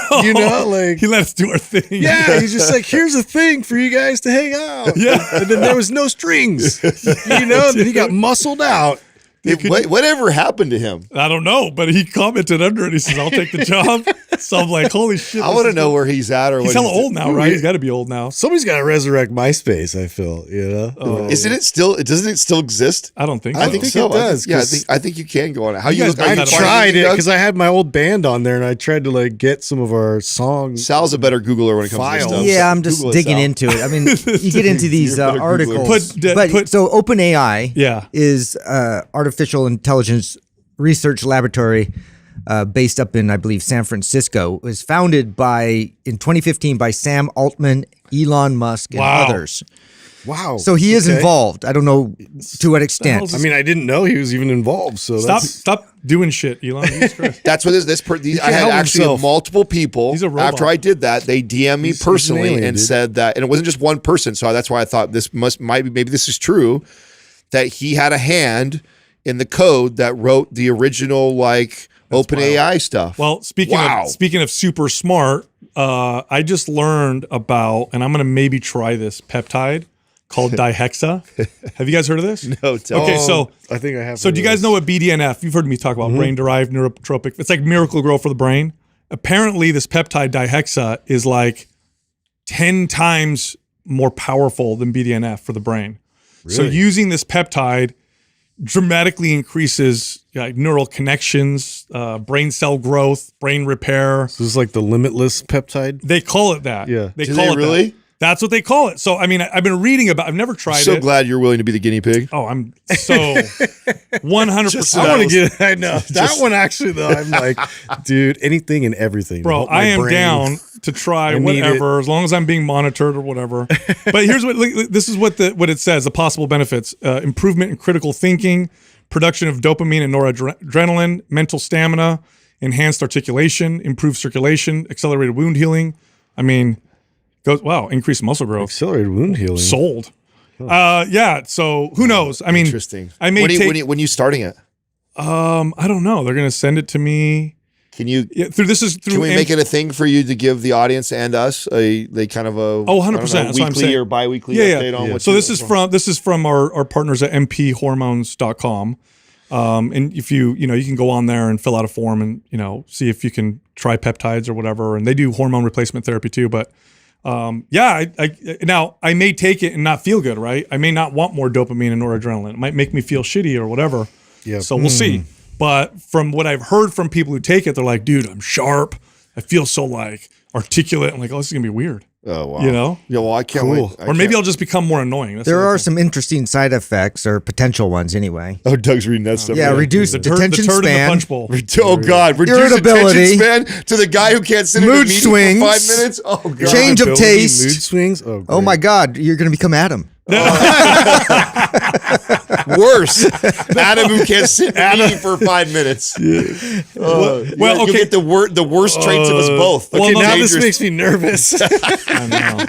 like he let us do our thing. yeah, he's just like, here's a thing for you guys to hang out. Yeah. And then there was no strings. And then he got muscled out. Whatever happened to him? I don't know, but he commented under it. He says, "I'll take the job." So I'm like, "Holy shit!" I want to know where he's at, or He's what hella old now, right? He's got to be old now. Somebody's got to resurrect MySpace, I feel, Isn't it still? Doesn't it still exist? I don't think. I so. think think so. it does, I think you can go on it. How You you guys look? Are might you have I finding tried it anything, because I had my old band on there and I tried to like get some of our songs. Sal's a better Googler when it comes Files. to this stuff. Yeah, I'm just Google it, digging Sal. into it. I mean, you get into these You're a better articles. Googler. So OpenAI Yeah. is artificial intelligence research laboratory based up in, I believe, San Francisco. It was founded in 2015 by Sam Altman, Elon Musk, and Wow. others. Wow. So he is involved. I don't know to what extent. I mean, I didn't know he was even involved. So Stop doing shit, Elon. Jesus Christ. That's what I had help actually himself. multiple people He's a robot. after I did that. They DM me He's an personally alien, and dude. said that, and it wasn't just one person. So that's why I thought maybe this is true, that he had a hand in the code that wrote the original OpenAI stuff. Well, speaking of super smart, I just learned about, and I'm going to maybe try this peptide called dihexa. Have you guys heard of this? No, tell Okay, me. so I think I have. do you guys know what BDNF? You've heard me talk about brain-derived neurotropic. It's like Miracle-Gro for the brain. Apparently, this peptide dihexa is like 10 times more powerful than BDNF for the brain. So using this peptide dramatically increases neural connections, brain cell growth, brain repair. This is like the limitless peptide. They call it that. Yeah. They Do call they it really? that. That's what they call it. So, I mean, I've been reading about I've never tried So it. glad you're willing to be the guinea pig. Oh, I'm so 100%. I want to get. I know that one actually though. I'm like, dude, anything and everything, to Bro, help my I am brain. down to try I need whatever, as long as I'm being monitored or whatever. But here's this is what it says: the possible benefits: improvement in critical thinking, production of dopamine and noradrenaline, mental stamina, enhanced articulation, improved circulation, accelerated wound healing. I mean, increased muscle growth. Accelerated wound healing. Sold. Yeah. So who knows? I mean, Interesting. I may when you starting it? I don't know. They're gonna send it to me. Can you? Can we make it a thing for you to give the audience and us a 100%. weekly or biweekly update on what? So this is from our partners at mphormones.com. And if you can go on there and fill out a form and, see if you can try peptides or whatever. And they do hormone replacement therapy too. But now I may take it and not feel good, right? I may not want more dopamine and noradrenaline. It might make me feel shitty or whatever. Yeah. So we'll see. But from what I've heard from people who take it, they're like, dude, I'm sharp. I feel so like articulate. I'm like, oh, this is gonna be weird. Oh wow. Yeah, well, I can't wait. Or maybe I'll just become more annoying. There are some interesting side effects or potential ones anyway. Oh, Doug's reading that stuff. Yeah, reduce attention the turd span. In the punch bowl. Oh God, reduce irritability, attention span to the guy who can't sit mood in a meeting swings, for 5 minutes. Oh God, change of taste, mood swings. Oh my God, you're going to become Adam. Worse, Adam who can't sit in a meeting for 5 minutes. Well, you get the worst traits of us both. Okay, now this makes me nervous. I know.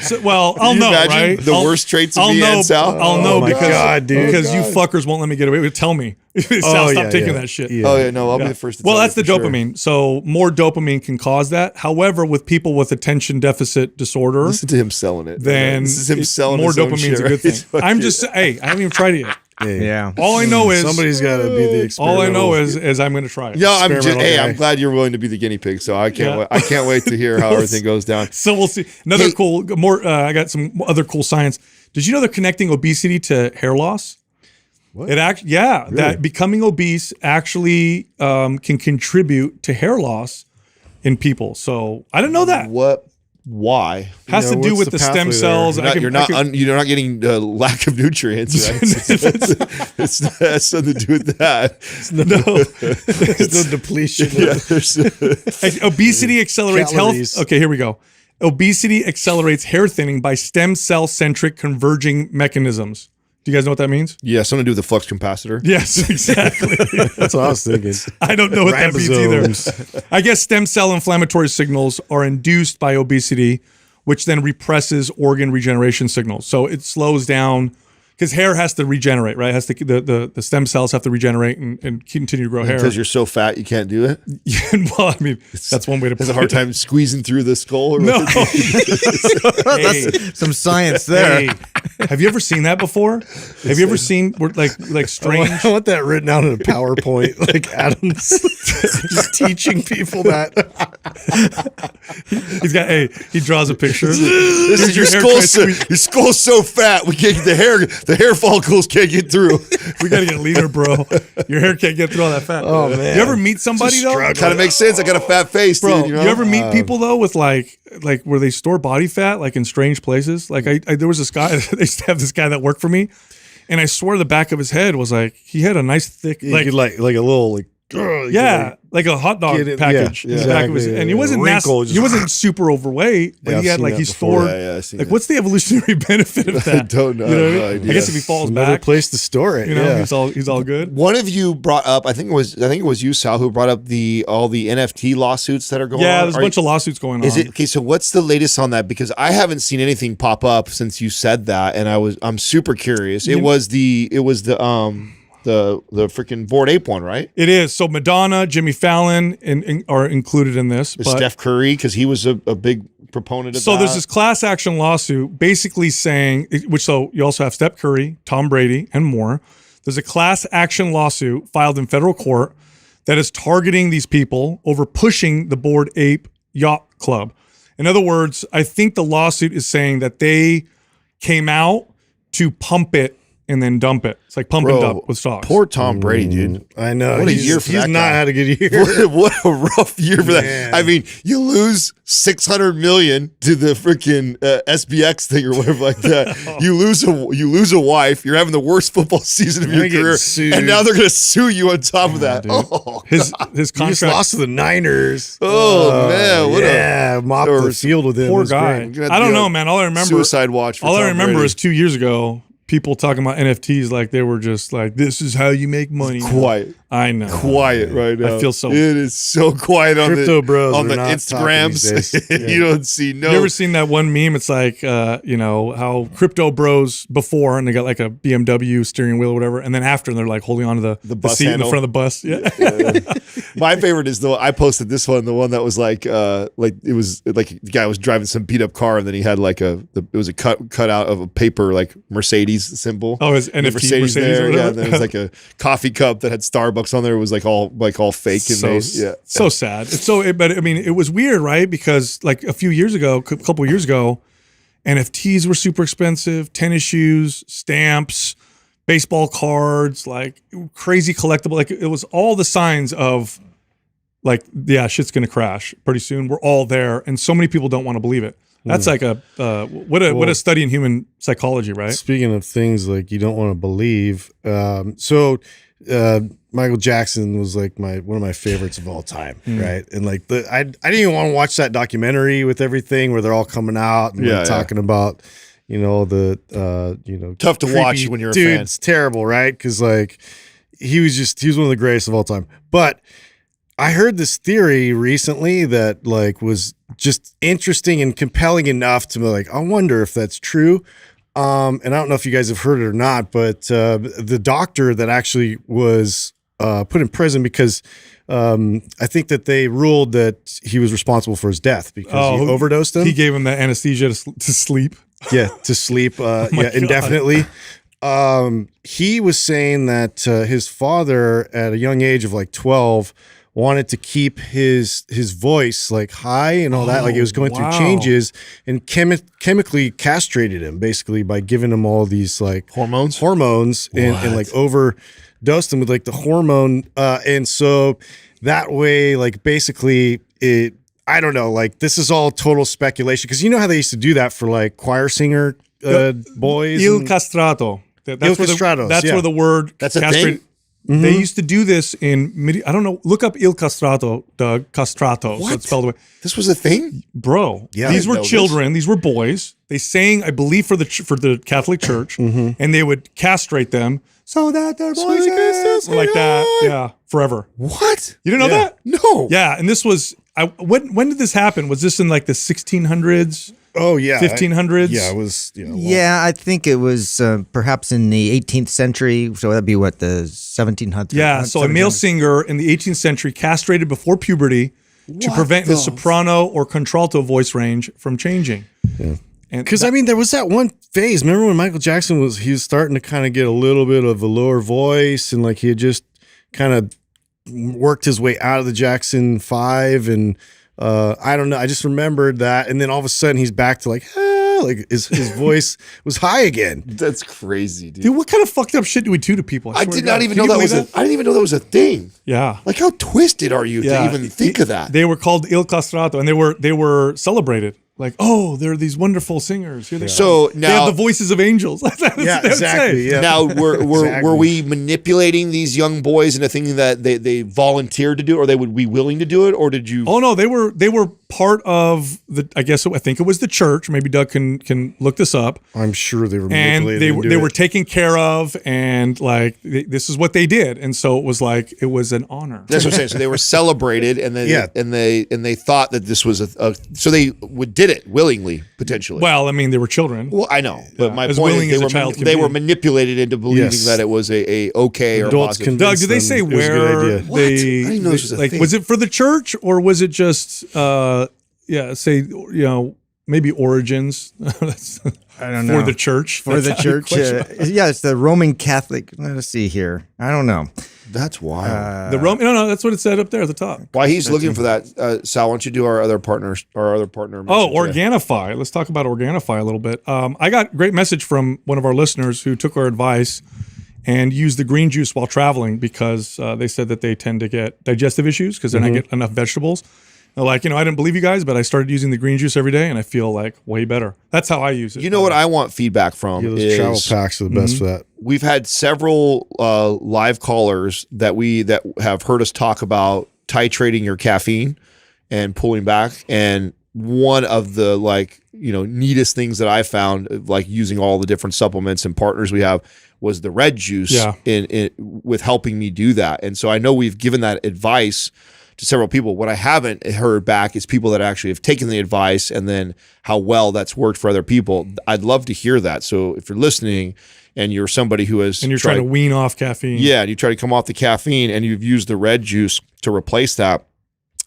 So, well, I'll know, right? The worst traits of me and Sal? I'll know because you God. fuckers won't let me get away. Tell me. Sal, stop taking that shit. Yeah. Oh yeah, no, I'll be the first to tell that's you the for dopamine. So more dopamine can cause that. However, with people with attention deficit disorder, listen to him selling it. Then this is him selling more his own dopamine is shit, a good right? thing. I'm just hey, I haven't even tried it yet. Yeah. All I know is somebody's got to be the experimental. All I know is I'm going to try it. No, I'm glad you're willing to be the guinea pig. So I can't wait. I can't wait to hear how everything goes down. So we'll see. I got some other cool science. Did you know they're connecting obesity to hair loss? What? That becoming obese actually can contribute to hair loss in people. So I didn't know that. What? Why? Has to do with the stem cells. You're not getting lack of nutrients. Right? It's has nothing to do with that. There's no depletion. Obesity accelerates calories. health. Okay, here we go. Obesity accelerates hair thinning by stem cell centric converging mechanisms. Do you guys know what that means? Yeah, something to do with the flux capacitor. Yes, exactly. That's what I was thinking. I don't know what that means either. I guess stem cell inflammatory signals are induced by obesity, which then represses organ regeneration signals. So it slows down because hair has to regenerate, right? It has to the stem cells have to regenerate and continue to grow hair. Because you're so fat, you can't do it. Well, I mean, that's one way to put it. Has a hard time squeezing through the skull. Or no, that's some science there. Hey, have you ever seen that before? Have you ever seen like strange? I want that written out in a PowerPoint, like Adam's just teaching people that. He draws a picture. Listen, your skull's so fat, we can't get the hair follicles can't get through. We gotta get leaner, bro. Your hair can't get through all that fat. Oh man! You ever meet somebody though? Kind of makes sense. I got a fat face, bro. Dude, you ever meet people though with like where they store body fat like in strange places? Like there was this guy. They used to have this guy that worked for me, and I swear the back of his head was like he had a nice thick like a little like a hot dog package in the back of his head. And he wasn't he wasn't super overweight, but he had like he stored like what's the evolutionary benefit of that? I don't know. You know what I mean? I guess if he falls another back, place to store it. You know, he's all good. One of you brought up, I think it was you, Sal, who brought up all the NFT lawsuits that are going on. Yeah, there's a bunch of lawsuits going on. Is it okay? So what's the latest on that? Because I haven't seen anything pop up since you said that, and I'm super curious. It was the freaking Bored Ape one, right? It is. So Madonna, Jimmy Fallon are included in this. But Steph Curry, because he was a big proponent of that. So there's this class action lawsuit basically saying, so you also have Steph Curry, Tom Brady, and more. There's a class action lawsuit filed in federal court that is targeting these people over pushing the Bored Ape Yacht Club. In other words, I think the lawsuit is saying that they came out to pump it and then dump it. It's like pump and dump with stocks. Poor Tom Brady, dude. I know. What a year for that guy. He's not had a good year. What a rough year for that. I mean, you lose $600 million to the freaking SBX thing or whatever like that. You lose a wife. You're having the worst football season of your career, and now they're going to sue you on top of that. His contract. He just lost to the Niners. Man, mopped the field with him. Poor guy. I don't know, man. All I remember suicide watch. All I remember is 2 years ago. People talking about NFTs like they were just like, this is how you make money. Quiet. I know. Quiet right now. I feel so. It is so quiet on Crypto bros on the not Instagrams. You don't see no. You ever seen that one meme? It's like, how crypto bros before, and they got like a BMW steering wheel or whatever, and then after, and they're like holding onto the bus seat handle in the front of the bus. Yeah. My favorite is I posted this one, the one that was like it was like the guy was driving some beat up car, and then he had like it was a cut out of a paper like Mercedes NFTs symbol. Oh, it's The NFT Mercedes there. or Yeah, whatever? and then it was like a coffee cup that had Starbucks on there. It was like all fake and made. Yeah, so sad. But I mean, it was weird, right? Because like a couple of years ago, NFTs were super expensive. Tennis shoes, stamps, baseball cards, like crazy collectible. Like it was all the signs of like, yeah, shit's gonna crash pretty soon. We're all there, and so many people don't want to believe it. That's like what a study in human psychology, right? Speaking of things like you don't want to believe, Michael Jackson was like one of my favorites of all time, right? And like I didn't even want to watch that documentary with everything where they're all coming out and talking about, tough to watch when you're a fan. It's terrible, right? Because like he was one of the greatest of all time. But I heard this theory recently that like was just interesting and compelling enough to be like, I wonder if that's true. And I don't know if you guys have heard it or not, but the doctor that actually was put in prison because I think that they ruled that he was responsible for his death because he overdosed him. He gave him the anesthesia to sleep. Yeah, to sleep indefinitely. He was saying that his father at a young age of like 12 wanted to keep his voice like high and all that, like he was going through changes, and chemically castrated him basically by giving him all these like hormones and like overdosed him with like the hormone, and so that way like basically it, I don't know, like this is all total speculation because you know how they used to do that for like choir singer boys. Il castrato. That's where the word that's a castrate. thing. Mm-hmm. They used to do this in I don't know. Look up il castrato, Doug. Castrato. What? So it's spelled away. This was a thing, bro. Yeah, these were children. These were boys. They sang, I believe, for the Catholic Church, and they would castrate them so that their voices were like that. Yeah, forever. What? You didn't know that? No. Yeah, and this was. When did this happen? Was this in like the 1600s? Oh yeah, 1500s. Yeah, it was. Yeah, I think it was perhaps in the 18th century. So that'd be what, the 1700s? Yeah, so a male singer in the 18th century castrated before puberty to prevent his soprano or contralto voice range from changing. Yeah. Because I mean, there was that one phase. Remember when Michael Jackson he was starting to kind of get a little bit of a lower voice, and like he had just kind of worked his way out of the Jackson 5, and I don't know. I just remembered that, and then all of a sudden he's back to like his voice was high again. That's crazy, dude. Dude, what kind of fucked up shit do we do to people? I did not even know that was I didn't even know that was a thing. Yeah. Like how twisted are you to even think of that? They were called Il Castrato, and they were celebrated. Like, oh, they're these wonderful singers. Here they So are. now they have the voices of angels. Yeah, exactly. Yeah. Now, were we manipulating these young boys into thinking that they volunteered to do it, or they would be willing to do it, or did you? Oh no, they were part of the. I think it was the church. Maybe Doug can look this up. I'm sure they were and manipulated. they were taken care of, and like this is what they did, and so it was like it was an honor. That's what I'm saying. So they were celebrated, and they thought that this was so they did it willingly, potentially. Well, I mean, they were children. Well, I know, but my as point willing is as a child can they be. were manipulated into believing that it was a okay Adults or positive. Doug, did they say where What? I didn't know this was a like thing. was it for the church or was it just maybe origins? I don't know. For the church. For the church. Yeah, it's the Roman Catholic. Let us see here. I don't know. That's wild. No, that's what it said up there at the top. While he's looking for that, Sal, why don't you do our other partner? Oh, Organifi. Let's talk about Organifi a little bit. I got a great message from one of our listeners who took our advice and used the green juice while traveling because they said that they tend to get digestive issues because they're not getting enough vegetables. They're like, I didn't believe you guys, but I started using the green juice every day, and I feel like way better. That's how I use it. You know what I want feedback from? Those travel packs are the best for that. We've had several live callers that have heard us talk about titrating your caffeine and pulling back. And one of the neatest things that I found, like using all the different supplements and partners we have, was the red juice with helping me do that. And so I know we've given that advice to several people. What I haven't heard back is people that actually have taken the advice and then how well that's worked for other people. I'd love to hear that. So if you're listening and you're somebody who has and you're trying to wean off caffeine, and you try to come off the caffeine and you've used the red juice to replace that,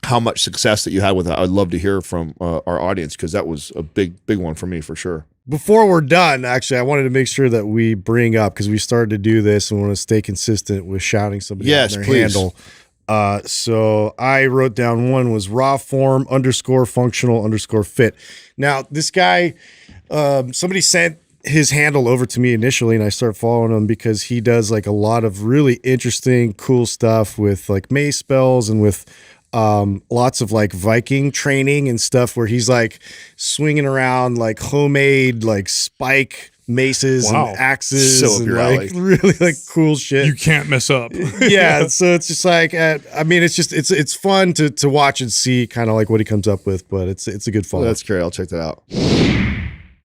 how much success that you had with that. I'd love to hear from our audience, because that was a big one for me for sure. Before we're done, actually, I wanted to make sure that we bring up, because we started to do this and want to stay consistent with shouting somebody out in their handle. So I wrote down one was raw form _functional_fit. Now, this guy, somebody sent his handle over to me initially, and I started following him because he does like a lot of really interesting, cool stuff with like mace spells and with lots of like Viking training and stuff, where he's like swinging around like homemade like spike maces and axes, so and like really like cool shit. You can't mess up. Yeah, so it's just like I mean, it's fun to watch and see kind of like what he comes up with, but it's a good follow. That's great. I'll check that out.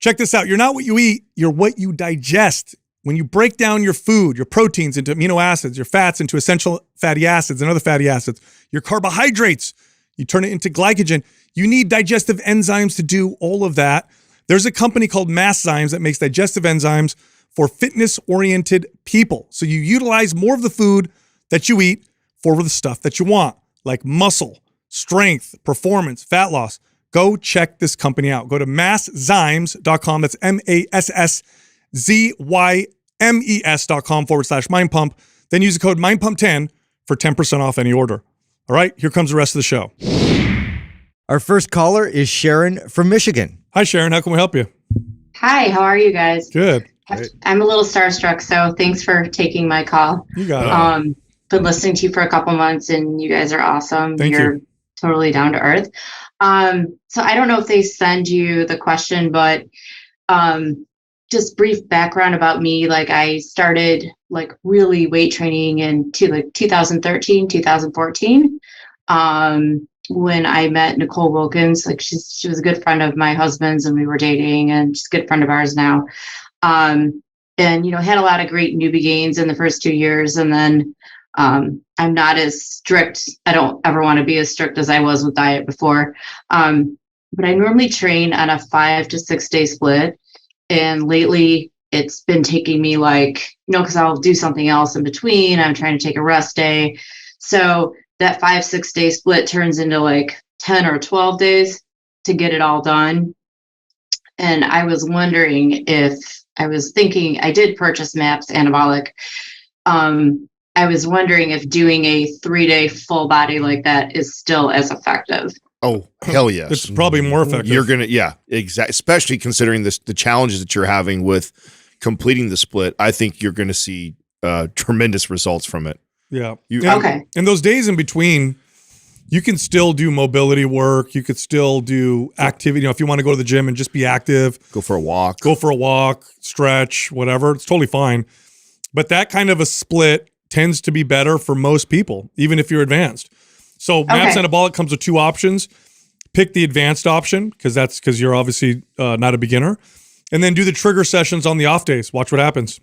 Check this out. You're not what you eat, you're what you digest. When you break down your food, your proteins into amino acids, your fats into essential fatty acids and other fatty acids, your carbohydrates, you turn it into glycogen. You need digestive enzymes to do all of that. There's a company called Masszymes that makes digestive enzymes for fitness-oriented people. So you utilize more of the food that you eat for the stuff that you want, like muscle, strength, performance, fat loss. Go check this company out. Go to masszymes.com. That's MASSZYMES.com/mind pump. Then use the code MindPump10 for 10% off any order. All right, here comes the rest of the show. Our first caller is Sharon from Michigan. Hi, Sharon. How can we help you? Hi, how are you guys? Good. I'm a little starstruck, so thanks for taking my call. You got it. Been listening to you for a couple months, and you guys are awesome. Thank You're you. totally down to earth. So I don't know if they send you the question, but just brief background about me. Like I started like really weight training in 2013, 2014. When I met Nicole Wilkins, like she was a good friend of my husband's, and we were dating, and she's a good friend of ours now. And, had a lot of great newbie gains in the first 2 years. And then I'm not as strict. I don't ever want to be as strict as I was with diet before. But I normally train on a 5 to 6 day split. And lately it's been taking me because I'll do something else in between. I'm trying to take a rest day. So that 5-6 day split turns into like 10 or 12 days to get it all done. And I was wondering I did purchase MAPS Anabolic. I was wondering if doing a 3-day full body like that is still as effective. Oh, hell yes. It's probably more effective. You're going to, yeah, exactly. Especially considering the challenges that you're having with completing the split. I think you're going to see tremendous results from it. Yeah. Okay. And those days in between, you can still do mobility work. You could still do activity. If you want to go to the gym and just be active. Go for a walk, stretch, whatever. It's totally fine. But that kind of a split tends to be better for most people, even if you're advanced. So MAPS Anabolic comes with 2 options. Pick the advanced option, because you're obviously not a beginner. And then do the trigger sessions on the off days. Watch what happens.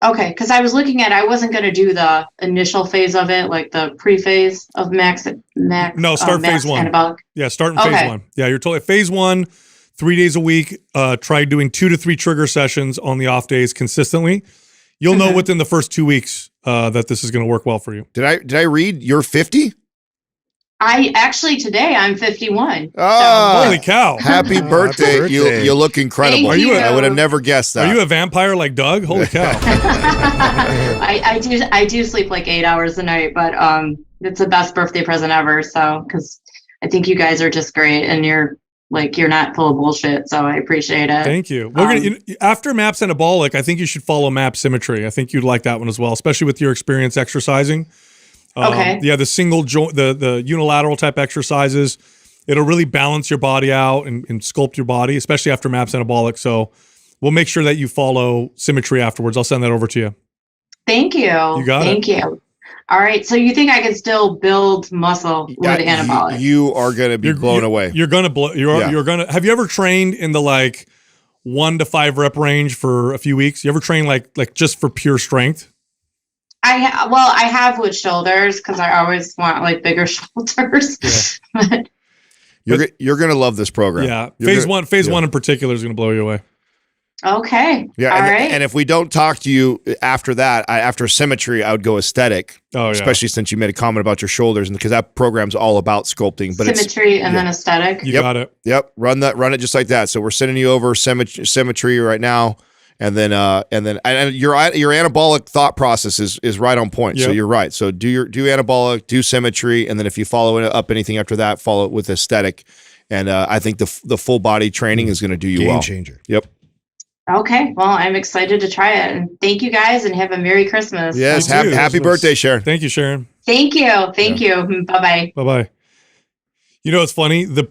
Okay, because I was looking at, I wasn't going to do the initial phase of it, like the pre-phase of MAPS. No, start phase 1. Anabolic. Yeah, start in phase 1. Yeah, you're totally phase 1, 3 days a week. Try doing 2 to 3 trigger sessions on the off days consistently. You'll know within the first 2 weeks that this is going to work well for you. Did I read you're 50? Today I'm 51. Oh, holy cow. Happy birthday. You look incredible. Thank you. I would have never guessed that. Are you a vampire like Doug? Holy cow. I do sleep like 8 hours a night, but it's the best birthday present ever. So, because I think you guys are just great, and you're not full of bullshit. So I appreciate it. Thank you. We're after MAPS Anabolic, I think you should follow MAPS Symmetry. I think you'd like that one as well, especially with your experience exercising. Yeah, the single joint, the unilateral type exercises, it'll really balance your body out and sculpt your body, especially after MAPS Anabolic. So we'll make sure that you follow Symmetry afterwards. I'll send that over to you. Thank you. You got it. Thank you. All right. So you think I can still build muscle with anabolic? You are going to be blown away. You're going to blow. You're going to. Have you ever trained in the 1 to 5 rep range for a few weeks? You ever train like just for pure strength? I have with shoulders, because I always want bigger shoulders. Yeah. You're going to love this program. Yeah. Phase one in particular is going to blow you away. Okay. Yeah. All And, right. and if we don't talk to you after that, after symmetry, I would go aesthetic. Oh, yeah. Especially since you made a comment about your shoulders, and because that program's all about sculpting. But Symmetry and then aesthetic. You got it. Yep. Run it just like that. So we're sending you over symmetry right now. And then your anabolic thought process is right on point. Yep. So you're right. So do anabolic, do symmetry, and then if you follow up anything after that, follow it with aesthetic. And I think the full body training is going to do you well. Game changer. Yep. Okay. Well, I'm excited to try it. And thank you guys and have a Merry Christmas. Yes. You too. Happy birthday, Sharon. Thank you, Sharon. Thank you. Thank you. Bye-bye. Bye-bye. You know, it's funny. The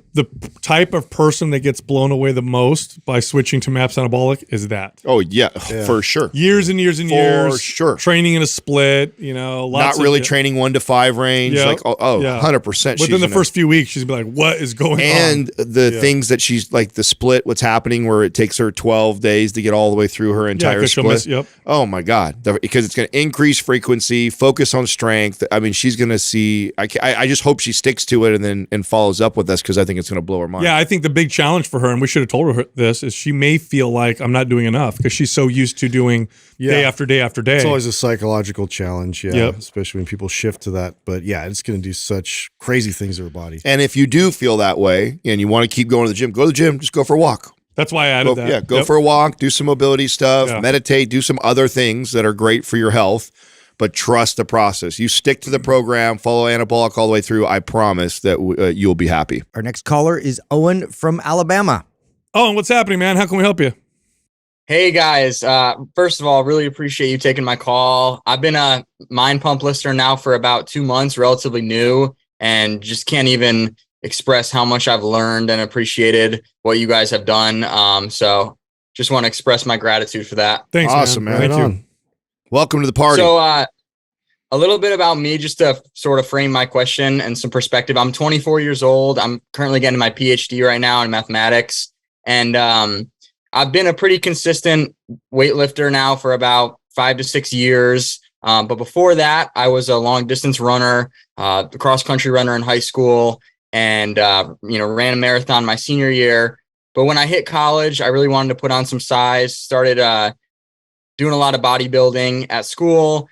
type of person that gets blown away the most by switching to MAPS Anabolic is that. Oh, yeah, for sure. Years and years and years. For sure. Training in a split, lots Not really training 1 to 5 range. Yep. Like, 100%. Within the first few weeks, she's be like, what is going on? And the things that she's like the split, what's happening where it takes her 12 days to get all the way through her entire split. Yep. Oh my God. Because it's going to increase frequency, focus on strength. I mean, she's going to see, I just hope she sticks to it and follows up with us, because I think it's going to blow her mind. Yeah, I think the big challenge for her, and we should have told her this, is she may feel like I'm not doing enough because she's so used to doing day after day after day. It's always a psychological challenge, Yep. especially when people shift to that. But yeah, it's going to do such crazy things to her body. And if you do feel that way and you want to keep going to the gym, go to the gym, just go for a walk. That's why I added that. Yeah, go for a walk, do some mobility stuff, meditate, do some other things that are great for your health. But trust the process. You stick to the program, follow anabolic all the way through. I promise that you'll be happy. Our next caller is Owen from Alabama. Oh, and what's happening, man? How can we help you? Hey guys, first of all, really appreciate you taking my call. I've been a Mind Pump listener now for about 2 months, relatively new, and just can't even express how much I've learned and appreciated what you guys have done. So just want to express my gratitude for that. Thanks, awesome, man. Thank you. Welcome to the party. So a little bit about me, just to sort of frame my question and some perspective. I'm 24 years old. I'm currently getting my PhD right now in mathematics. And I've been a pretty consistent weightlifter now for about 5 to 6 years. But before that, I was a long distance runner, cross country runner in high school, and ran a marathon my senior year. But when I hit college, I really wanted to put on some size, started doing a lot of bodybuilding at school,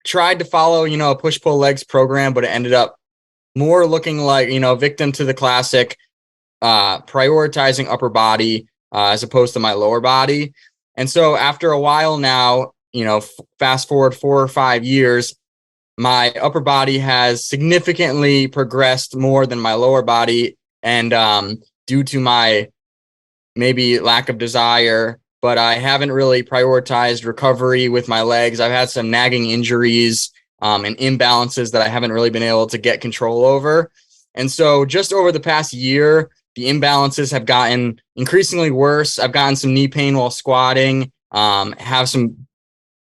tried to follow, a push-pull legs program, but it ended up more looking like, victim to the classic, prioritizing upper body as opposed to my lower body. And so after a while now, fast forward 4 or 5 years, my upper body has significantly progressed more than my lower body. And due to my maybe lack of desire, but I haven't really prioritized recovery with my legs. I've had some nagging injuries and imbalances that I haven't really been able to get control over. And so just over the past year, the imbalances have gotten increasingly worse. I've gotten some knee pain while squatting, have some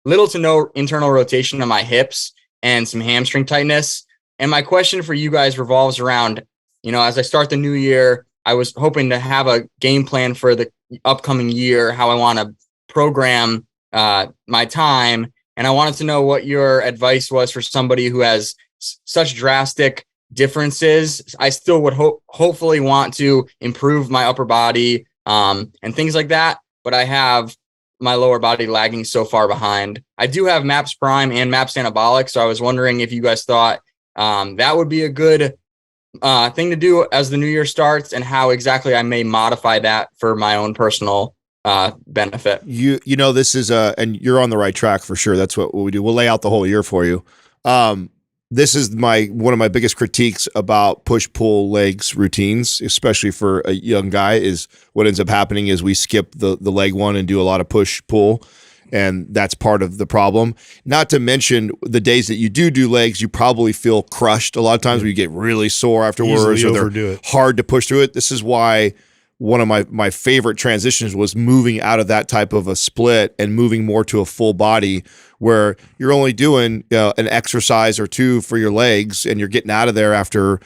little to no internal rotation on my hips and some hamstring tightness. And my question for you guys revolves around, as I start the new year, I was hoping to have a game plan for the upcoming year, how I want to program my time. And I wanted to know what your advice was for somebody who has such drastic differences. I still would hopefully want to improve my upper body and things like that, but I have my lower body lagging so far behind. I do have MAPS Prime and MAPS Anabolic, so I was wondering if you guys thought that would be a good thing to do as the new year starts, and how exactly I may modify that for my own personal benefit. This is and you're on the right track for sure. That's what we do. We'll lay out the whole year for you. This is one of my biggest critiques about push-pull legs routines, especially for a young guy, is what ends up happening is we skip the leg one and do a lot of push-pull, and that's part of the problem. Not to mention the days that you do legs, you probably feel crushed a lot of times where you get really sore afterwards, or they're hard to push through it. This is why one of my favorite transitions was moving out of that type of a split and moving more to a full body, where you're only doing an exercise or 2 for your legs, and you're getting out of there after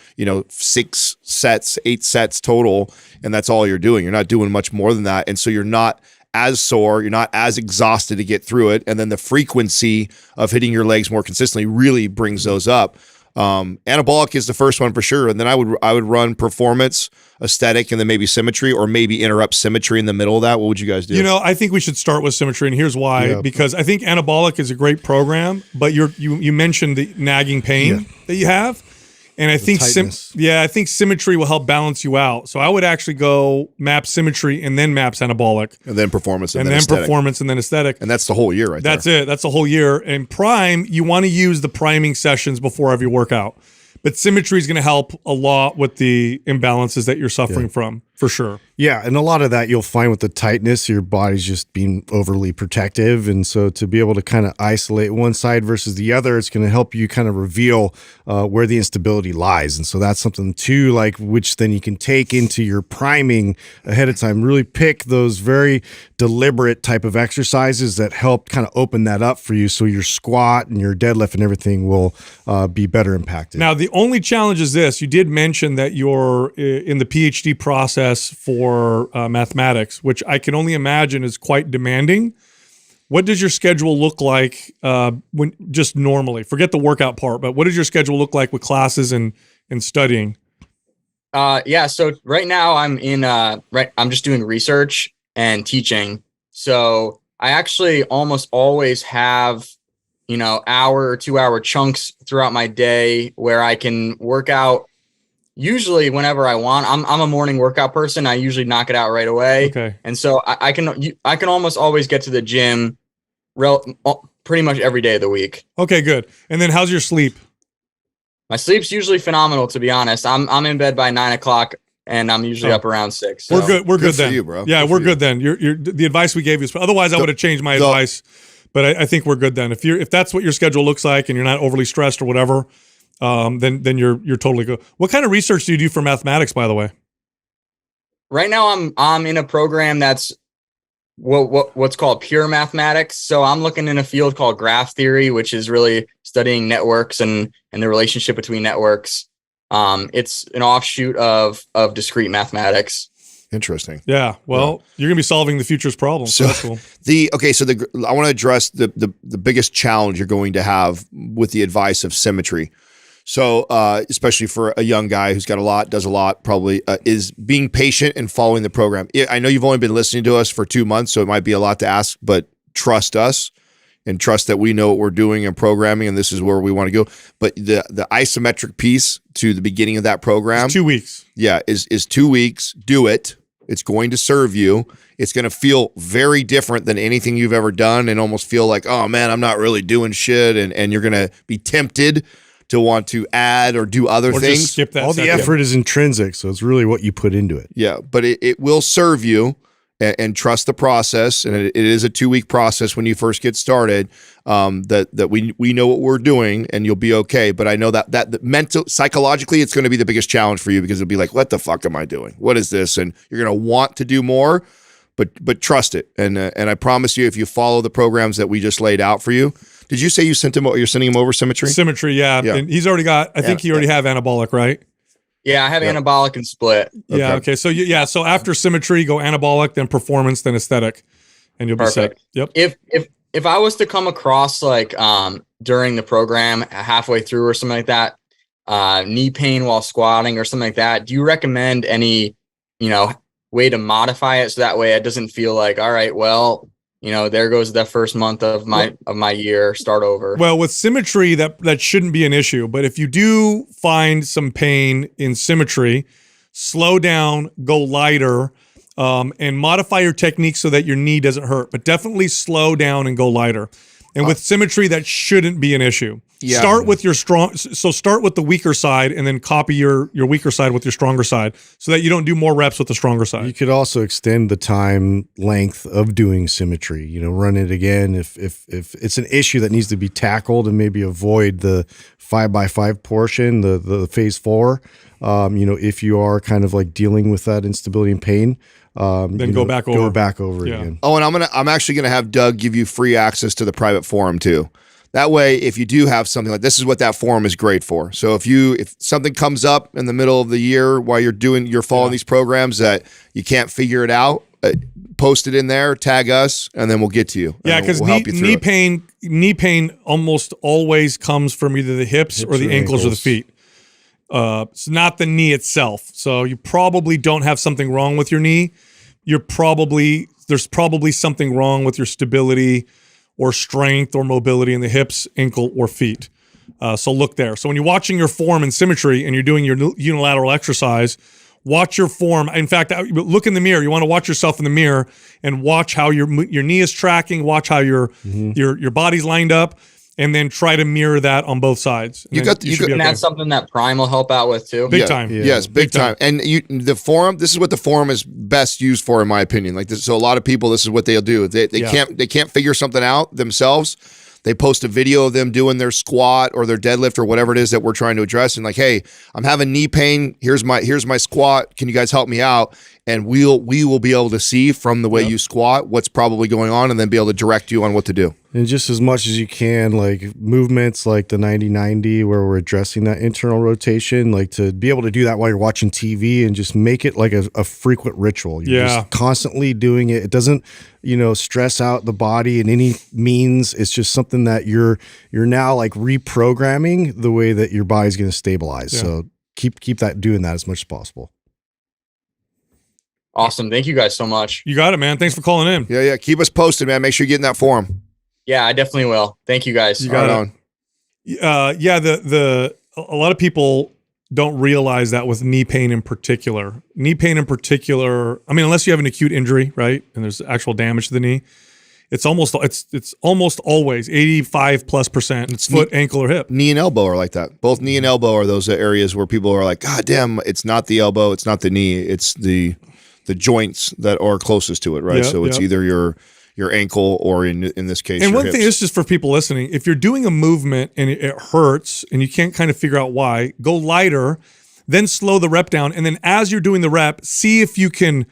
6 sets, 8 sets total, and that's all you're doing. You're not doing much more than that, and so you're not as sore, you're not as exhausted to get through it, and then the frequency of hitting your legs more consistently really brings those up. Anabolic is the first one for sure, and then I would run performance, aesthetic, and then maybe symmetry, or maybe interrupt symmetry in the middle of that. What would you guys do? You know, I think we should start with symmetry, and here's why. Yeah. Because I think anabolic is a great program, but you mentioned the nagging pain that you have. And I think I think symmetry will help balance you out. So I would actually go MAPS symmetry and then MAPS anabolic. And then performance and then aesthetic. Performance and then aesthetic. And that's the whole year right there. That's it. That's the whole year. And prime, you want to use the priming sessions before every workout. But symmetry is going to help a lot with the imbalances that you're suffering from, for sure. Yeah, and a lot of that you'll find with the tightness, your body's just being overly protective. And so to be able to kind of isolate one side versus the other, it's going to help you kind of reveal where the instability lies. And so that's something too, like, which then you can take into your priming ahead of time. Really pick those very deliberate type of exercises that help kind of open that up for you, so your squat and your deadlift and everything will be better impacted. Now, the only challenge is this. You did mention that you're in the PhD process for mathematics, which I can only imagine is quite demanding. What does your schedule look like when just normally? Forget the workout part, but what does your schedule look like with classes and studying? So right now I'm just doing research and teaching. So I actually almost always have, hour or 2 hour chunks throughout my day where I can work out usually whenever I want. I'm a morning workout person. I usually knock it out right away. Okay. And so I can almost always get to the gym pretty much every day of the week. Okay, good. And then how's your sleep? My sleep's usually phenomenal, to be honest. I'm in bed by 9 o'clock and I'm usually up around 6. So. We're good. We're good then. For you, bro. Yeah, we're good then. The advice we gave you. Otherwise, I would have changed my advice. But I think we're good then. If that's what your schedule looks like and you're not overly stressed or whatever, then you're totally good. What kind of research do you do for mathematics, by the way? Right now, I'm in a program that's what's called pure mathematics. So I'm looking in a field called graph theory, which is really studying networks and the relationship between networks. It's an offshoot of discrete mathematics. Interesting. Yeah. Well, you're gonna be solving the future's problems. So that's cool. I want to address the biggest challenge you're going to have with the advice of symmetry. So, especially for a young guy who's got does a lot, probably is being patient and following the program. I know you've only been listening to us for 2 months, so it might be a lot to ask, but trust us and trust that we know what we're doing and programming, and this is where we want to go. But the isometric piece to the beginning of that program, it's 2 weeks. Yeah, is 2 weeks. Do it. It's going to serve you. It's going to feel very different than anything you've ever done, and almost feel like, oh man, I'm not really doing shit, and you're going to be tempted to want to add or do other things. Just skip that. All the effort is intrinsic, so it's really what you put into it. Yeah, but it will serve you, and trust the process. And it is a 2-week process when you first get started. That we know what we're doing, and you'll be okay. But I know that the psychologically, it's going to be the biggest challenge for you, because it'll be like, what the fuck am I doing? What is this? And you're going to want to do more, but trust it. And I promise you, if you follow the programs that we just laid out for you. Did you say you're sending him over symmetry? Symmetry, yeah. And he's already got. I think you already have anabolic, right? Yeah, I have anabolic and split. Okay. Yeah. Okay. So so after symmetry, go anabolic, then performance, then aesthetic, and you'll Perfect. be set. Yep. If I was to come across during the program halfway through or something like that, knee pain while squatting or something like that, do you recommend any way to modify it so that way it doesn't feel like, all right, well, there goes the first month of my year, start over? Well, with symmetry, that shouldn't be an issue. But if you do find some pain in symmetry, slow down, go lighter, and modify your technique so that your knee doesn't hurt. But definitely slow down and go lighter. And with symmetry, that shouldn't be an issue. Yeah. Start with the weaker side, and then copy your weaker side with your stronger side, so that you don't do more reps with the stronger side. You could also extend the time length of doing symmetry. Run it again if it's an issue that needs to be tackled, and maybe avoid the 5x5 portion, the phase 4. If you are kind of like dealing with that instability and pain. Then go back over again. Oh, and I'm actually gonna have Doug give you free access to the private forum too. That way, if you do have something like this, is what that forum is great for. So if something comes up in the middle of the year while you're following these programs that you can't figure it out, post it in there, tag us, and then we'll get to you. Yeah, because knee pain almost always comes from either the hips or the ankles or the feet. It's not the knee itself. So you probably don't have something wrong with your knee. There's probably something wrong with your stability or strength or mobility in the hips, ankle, or feet. So look there. So when you're watching your form and symmetry and you're doing your unilateral exercise, watch your form. In fact, look in the mirror. You want to watch yourself in the mirror and watch how your knee is tracking, watch how your body's lined up, and then try to mirror that on both sides. And that's something that Prime will help out with too. Big time. Yeah. Yes, big time. And the forum, this is what the forum is best used for, in my opinion. Like this, so a lot of people, this is what they'll do. They can't figure something out themselves. They post a video of them doing their squat or their deadlift or whatever it is that we're trying to address, and like, hey, I'm having knee pain. Here's my squat. Can you guys help me out? And we will be able to see from the way you squat what's probably going on, and then be able to direct you on what to do. And just as much as you can, like movements like the 90-90 where we're addressing that internal rotation, like to be able to do that while you're watching TV and just make it like a frequent ritual. You're just constantly doing it. It doesn't, stress out the body in any means. It's just something that you're now like reprogramming the way that your body's going to stabilize. Yeah. So keep doing that as much as possible. Awesome. Thank you guys so much. You got it, man. Thanks for calling in. Yeah. Keep us posted, man. Make sure you get in that forum. Yeah, I definitely will. Thank you guys. You got it. A lot of people don't realize that with knee pain in particular. I mean, unless you have an acute injury, right? And there's actual damage to the knee. It's almost always 85+%. It's foot, ankle, or hip. Knee and elbow are like that. Both knee and elbow are those areas where people are like, God damn, it's not the elbow, it's not the knee, it's the joints that are closest to it, right? So it's either your ankle or in this case, and your one hips. thing, this is for people listening, if you're doing a movement and it hurts and you can't kind of figure out why, go lighter, then slow the rep down, and then as you're doing the rep, see if you can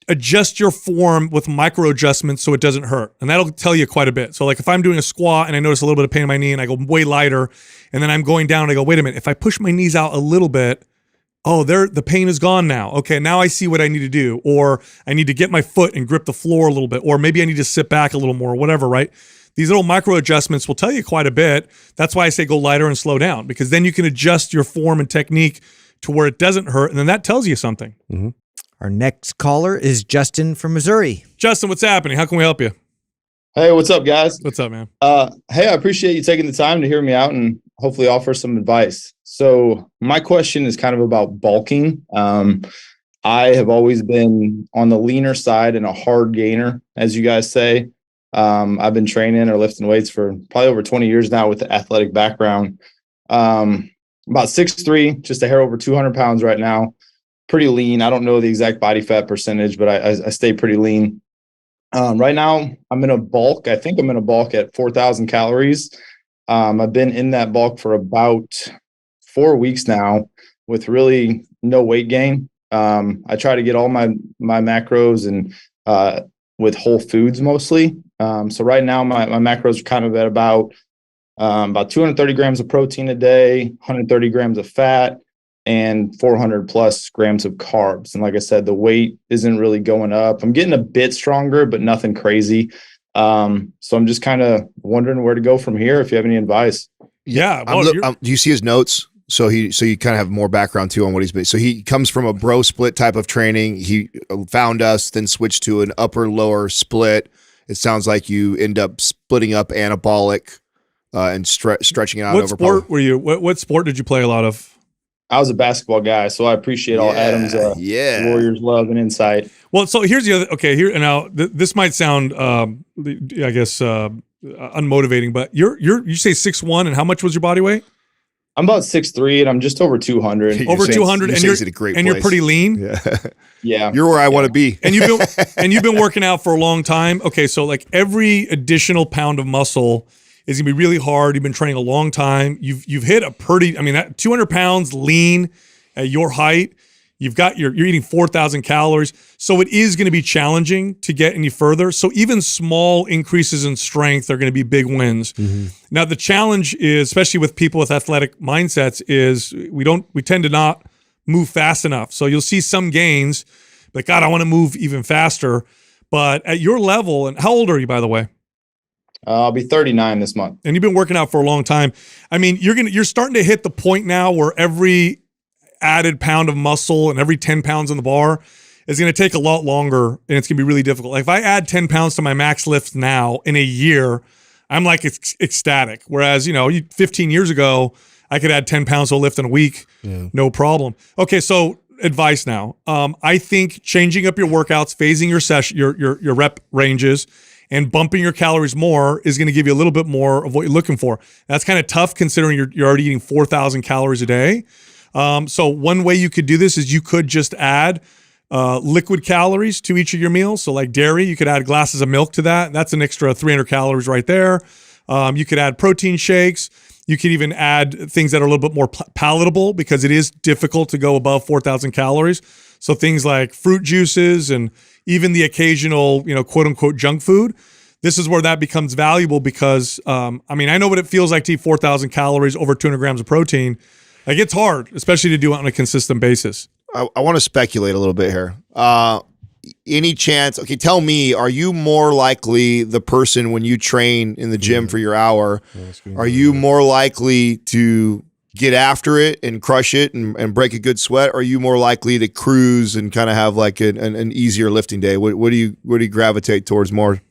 adjust your form with micro adjustments so it doesn't hurt, and that'll tell you quite a bit. So like if I'm doing a squat and I notice a little bit of pain in my knee and I go way lighter, and then I'm going down and I go, wait a minute, if I push my knees out a little bit, oh, the pain is gone now. Okay, now I see what I need to do. Or I need to get my foot and grip the floor a little bit. Or maybe I need to sit back a little more, or whatever, right? These little micro adjustments will tell you quite a bit. That's why I say go lighter and slow down, because then you can adjust your form and technique to where it doesn't hurt, and then that tells you something. Mm-hmm. Our next caller is Justin from Missouri. Justin, what's happening? How can we help you? Hey, what's up, guys? What's up, man? Hey, I appreciate you taking the time to hear me out and hopefully offer some advice. So my question is kind of about bulking. I have always been on the leaner side and a hard gainer, as you guys say. I've been training or lifting weights for probably over 20 years now with the athletic background. About 6'3", just a hair over 200 pounds right now. Pretty lean. I don't know the exact body fat percentage, but I stay pretty lean. Right now, I'm in a bulk. I think I'm in a bulk at 4,000 calories. I've been in that bulk for about 4 weeks now with really no weight gain. I try to get all my macros and with whole foods mostly. So right now, my macros are kind of at about 230 grams of protein a day, 130 grams of fat, and 400 plus grams of carbs. And like I said, the weight isn't really going up. I'm getting a bit stronger, but nothing crazy. So I'm just kind of wondering where to go from here. If you have any advice. Yeah. Well, do you see his notes? So you kind of have more background too on what he's been. So he comes from a bro split type of training. He found us, then switched to an upper lower split. It sounds like you end up splitting up anabolic and stretching it out. What sport were you? What sport did you play a lot of? I was a basketball guy, so I appreciate all Adam's Warriors love and insight. Well, so here's the other. Okay, here now this might sound, I guess, unmotivating, but you say 6'1", and how much was your body weight? I'm about 6'3", and I'm just over 200. Over 200, and you're pretty lean. Yeah, you're where I want to be. And you've been working out for a long time. Okay, so like every additional pound of muscle is gonna be really hard. You've been training a long time. You've hit a pretty. I mean, that 200 pounds lean at your height. You're eating 4,000 calories, so it is going to be challenging to get any further. So even small increases in strength are going to be big wins. Mm-hmm. Now the challenge is, especially with people with athletic mindsets, is we tend to not move fast enough. So you'll see some gains, like, God, I want to move even faster. But at your level, and how old are you, by the way? I'll be 39 this month. And you've been working out for a long time. I mean, you're starting to hit the point now where every added pound of muscle and every 10 pounds on the bar is going to take a lot longer, and it's going to be really difficult. Like if I add 10 pounds to my max lift now in a year, I'm like ecstatic. Whereas, 15 years ago, I could add 10 pounds to a lift in a week, no problem. Okay, so advice now. I think changing up your workouts, phasing your session, your rep ranges, and bumping your calories more is going to give you a little bit more of what you're looking for. That's kind of tough considering you're already eating 4,000 calories a day. So one way you could do this is you could just add liquid calories to each of your meals. So like dairy, you could add glasses of milk to that. That's an extra 300 calories right there. You could add protein shakes. You could even add things that are a little bit more palatable because it is difficult to go above 4,000 calories. So things like fruit juices and even the occasional, quote unquote junk food. This is where that becomes valuable because, I know what it feels like to eat 4,000 calories over 200 grams of protein. Like it's hard, especially to do it on a consistent basis. I want to speculate a little bit here. Any chance, okay, tell me, are you more likely the person when you train in the gym for your hour, are you more likely to get after it and crush it and break a good sweat? Or are you more likely to cruise and kind of have like an easier lifting day? What do you gravitate towards more?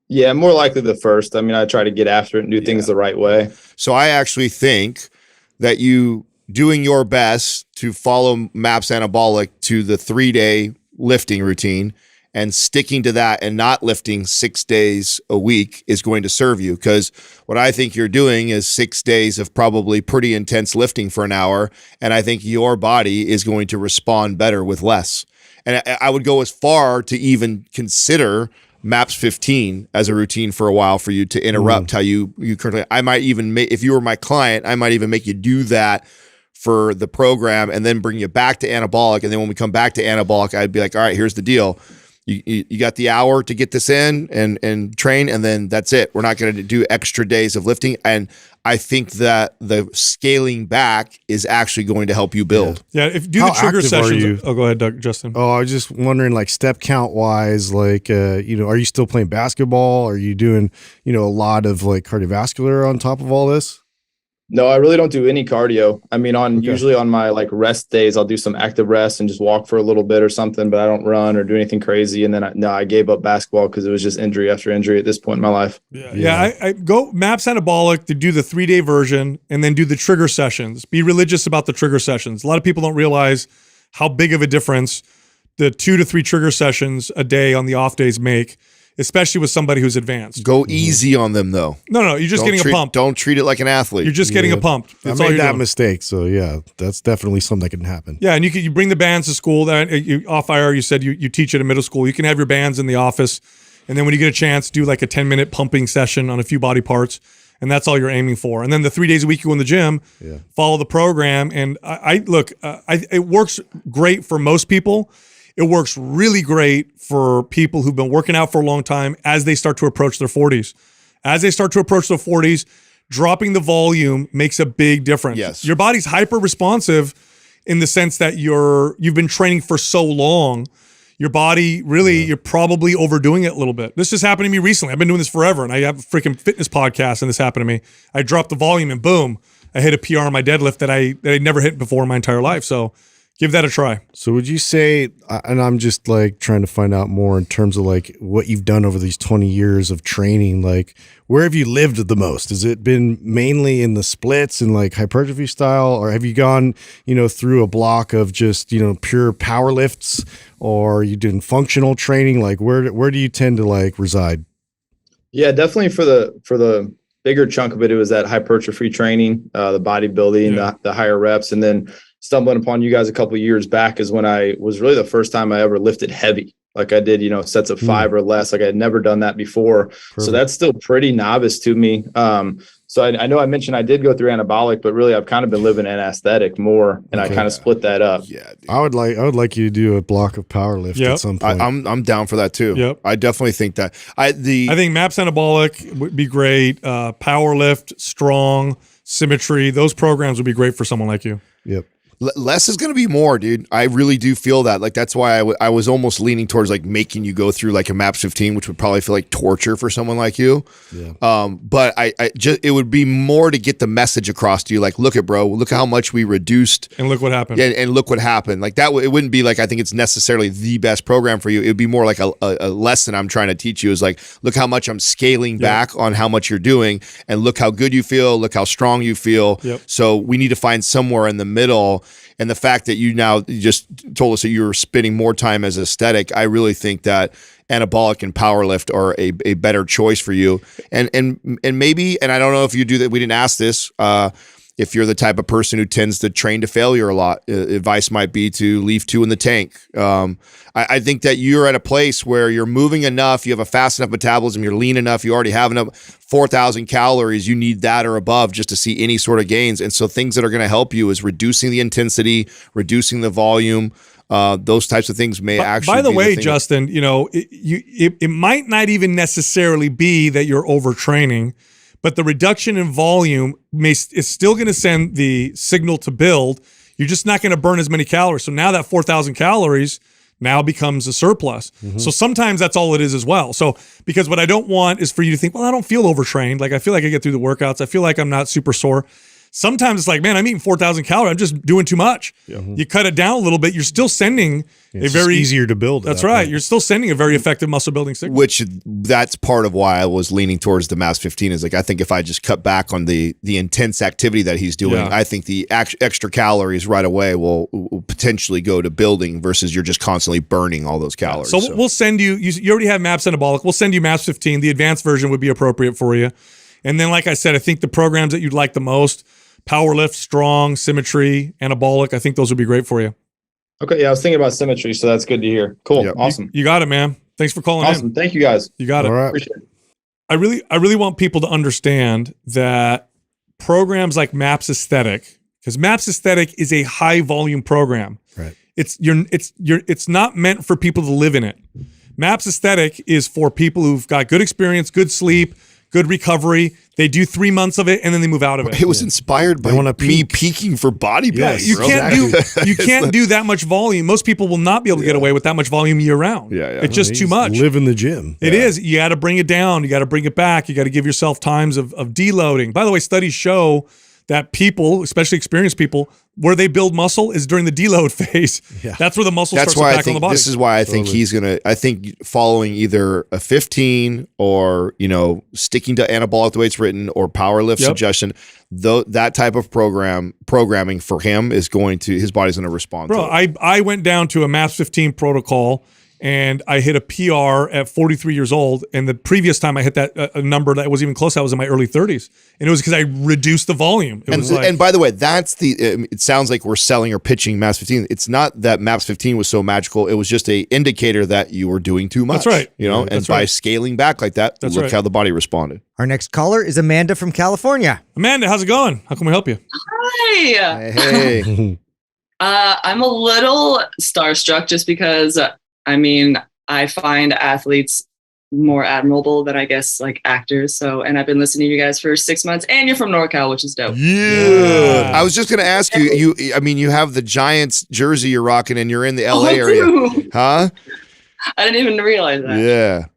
Yeah, more likely the first. I try to get after it and do things the right way. So I actually think that you doing your best to follow MAPS Anabolic to the 3-day lifting routine and sticking to that and not lifting 6 days a week is going to serve you. Because what I think you're doing is 6 days of probably pretty intense lifting for an hour. And I think your body is going to respond better with less. And I would go as far to even consider MAPS 15 as a routine for a while for you to interrupt how you currently, I might even make, if you were my client, I might even make you do that for the program and then bring you back to anabolic. And then when we come back to anabolic, I'd be like, all right, here's the deal. You got the hour to get this in and train, and then that's it. We're not going to do extra days of lifting. And I think that the scaling back is actually going to help you build. Yeah, if do the trigger sessions. Oh, go ahead, Justin. Oh, I was just wondering, like step count wise, like are you still playing basketball? Are you doing a lot of like cardiovascular on top of all this? No, I really don't do any cardio. Usually on my like rest days, I'll do some active rest and just walk for a little bit or something, but I don't run or do anything crazy. And then I gave up basketball because it was just injury after injury at this point in my life. Yeah. I go MAPS Anabolic to do the 3-day version and then do the trigger sessions. Be religious about the trigger sessions. A lot of people don't realize how big of a difference the 2 to 3 trigger sessions a day on the off days make, especially with somebody who's advanced. Go easy on them, though. No, you're just getting a pump. Don't treat it like an athlete. You're just getting a pump. I made that mistake, so yeah, that's definitely something that can happen. Yeah, and you bring the bands to school. That off IR, you said you teach at a middle school. You can have your bands in the office, and then when you get a chance, do like a 10-minute pumping session on a few body parts, and that's all you're aiming for. And then the 3 days a week you go in the gym, follow the program, and it works great for most people. It works really great for people who've been working out for a long time as they start to approach their 40s. As they start to approach their 40s, dropping the volume makes a big difference. Yes. Your body's hyper responsive in the sense that you've been training for so long. Your body really, you're probably overdoing it a little bit. This just happened to me recently. I've been doing this forever, and I have a freaking fitness podcast, and this happened to me. I dropped the volume, and boom, I hit a PR on my deadlift that I'd never hit before in my entire life. So give that a try. So would you say, and I'm just like trying to find out more in terms of like what you've done over these 20 years of training, like where have you lived the most? Has it been mainly in the splits and like hypertrophy style, or have you gone, through a block of just, pure power lifts, or are you doing functional training? Like where do you tend to like reside? Yeah, definitely for the bigger chunk of it, it was that hypertrophy training, the bodybuilding, the higher reps, and then stumbling upon you guys a couple of years back is when I was really the first time I ever lifted heavy. Like I did, sets of 5 or less. Like I had never done that before. Perfect. So that's still pretty novice to me. So I know I mentioned I did go through anabolic, but really I've kind of been living in aesthetic more, and I kind of split that up. Yeah, dude. I would like you to do a block of power lift at some point. I'm down for that too. Yep. I definitely think that. I think MAPS Anabolic would be great. Power lift, strong, symmetry. Those programs would be great for someone like you. Yep. Less is going to be more, dude. I really do feel that. Like, that's why I was almost leaning towards like making you go through like a MAPS 15, which would probably feel like torture for someone like you. Yeah. But I just, it would be more to get the message across to you. Like, look at bro, look at how much we reduced. And look what happened. And look what happened. Like that, it wouldn't be like, I think it's necessarily the best program for you. It would be more like a lesson I'm trying to teach you is like, look how much I'm scaling back on how much you're doing and look how good you feel. Look how strong you feel. Yep. So we need to find somewhere in the middle. And the fact that you just told us that you were spending more time as aesthetic, I really think that anabolic and powerlift are a better choice for you. And maybe, and I don't know if you do that, we didn't ask this, if you're the type of person who tends to train to failure a lot, advice might be to leave 2 in the tank. I think that you're at a place where you're moving enough, you have a fast enough metabolism, you're lean enough, you already have enough 4,000 calories, you need that or above just to see any sort of gains. And so things that are going to help you is reducing the intensity, reducing the volume. Those types of things may actually. By the be way, thing Justin, it might not even necessarily be that you're overtraining, but the reduction in volume is still going to send the signal to build. You're just not going to burn as many calories. So now that 4,000 calories now becomes a surplus. So sometimes that's all it is as well. So because what I don't want is for you to think, well, I don't feel overtrained. Like I feel like I get through the workouts. I feel like I'm not super sore. Sometimes it's like, man, I'm eating 4,000 calories. I'm just doing too much. You cut it down a little bit. You're still sending it's easier to build. That's right. You're still sending a very effective muscle building signal. Which that's part of why I was leaning towards the MAPS 15 is like, I think if I just cut back on the intense activity that he's doing, I think the extra calories right away will potentially go to building versus you're just constantly burning all those calories. So we'll send you already have MAPS Anabolic. We'll send you MAPS 15. The advanced version would be appropriate for you. And then, like I said, I think the programs that you'd like the most, Powerlift, Strong, Symmetry, Anabolic, I think those would be great for you. Okay, yeah, I was thinking about Symmetry, so that's good to hear. Cool, awesome. You got it, man. Thanks for calling in. Awesome, thank you guys. You got it. All right. Appreciate it. I really want people to understand that programs like MAPS Aesthetic, because MAPS Aesthetic is a high volume program. Right. It's not meant for people to live in it. MAPS Aesthetic is for people who've got good experience, good sleep, good recovery. They do 3 months of it and then they move out of it. It was inspired by me peaking for bodybuilding. Yes, you can't do that much volume. Most people will not be able to get away with that much volume year round. It's just too much. Live in the gym. It is. You got to bring it down. You got to bring it back. You got to give yourself times of deloading. By the way, studies show that people, especially experienced people, where they build muscle is during the deload phase. Yeah. That's where the muscle That's starts why to I pack on the think body. this is why I think he's gonna. I think following either a 15 or sticking to anabolic the way it's written or power lift suggestion, though that type of programming for him is going to his body's going to respond. Bro, to it. I went down to a MAPS 15 protocol. And I hit a PR at 43 years old. And the previous time I hit that a number that was even close, I was in my early 30s. And it was because I reduced the volume. And by the way, that's it sounds like we're selling or pitching MAPS 15. It's not that MAPS 15 was so magical. It was just a indicator that you were doing too much. That's right. And by scaling back like that, look how the body responded. Our next caller is Amanda from California. Amanda, how's it going? How can we help you? Hi. Hey. I'm a little starstruck just because I find athletes more admirable than I guess like actors. And I've been listening to you guys for 6 months, and you're from NorCal, which is dope. Yeah. I was just gonna ask you. You have the Giants jersey you're rocking, and you're in the LA area, huh? I didn't even realize that.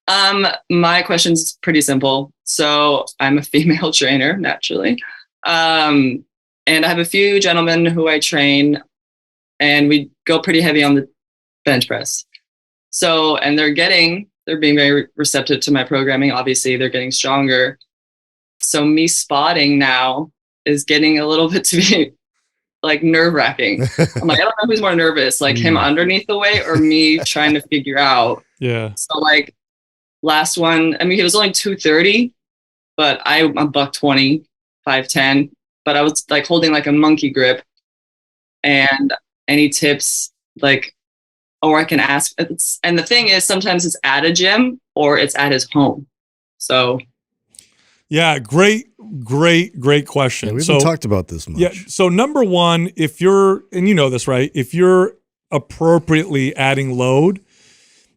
Yeah. My question's pretty simple. So I'm a female trainer naturally, and I have a few gentlemen who I train, and we go pretty heavy on the bench press. And they're being very receptive to my programming. Obviously, they're getting stronger. So me spotting now is getting a little bit to be like nerve wracking. I'm like, I don't know who's more nervous, like him underneath the weight or me trying to figure out. Yeah. So like last one, he was only 230, but I'm $120, 5'10", but I was like holding like a monkey grip. And any tips or I can ask. And the thing is, sometimes it's at a gym or it's at his home. So, yeah, great question. Yeah, we haven't talked about this much. Yeah. So number one, if you're, and you know this, right? If you're appropriately adding load,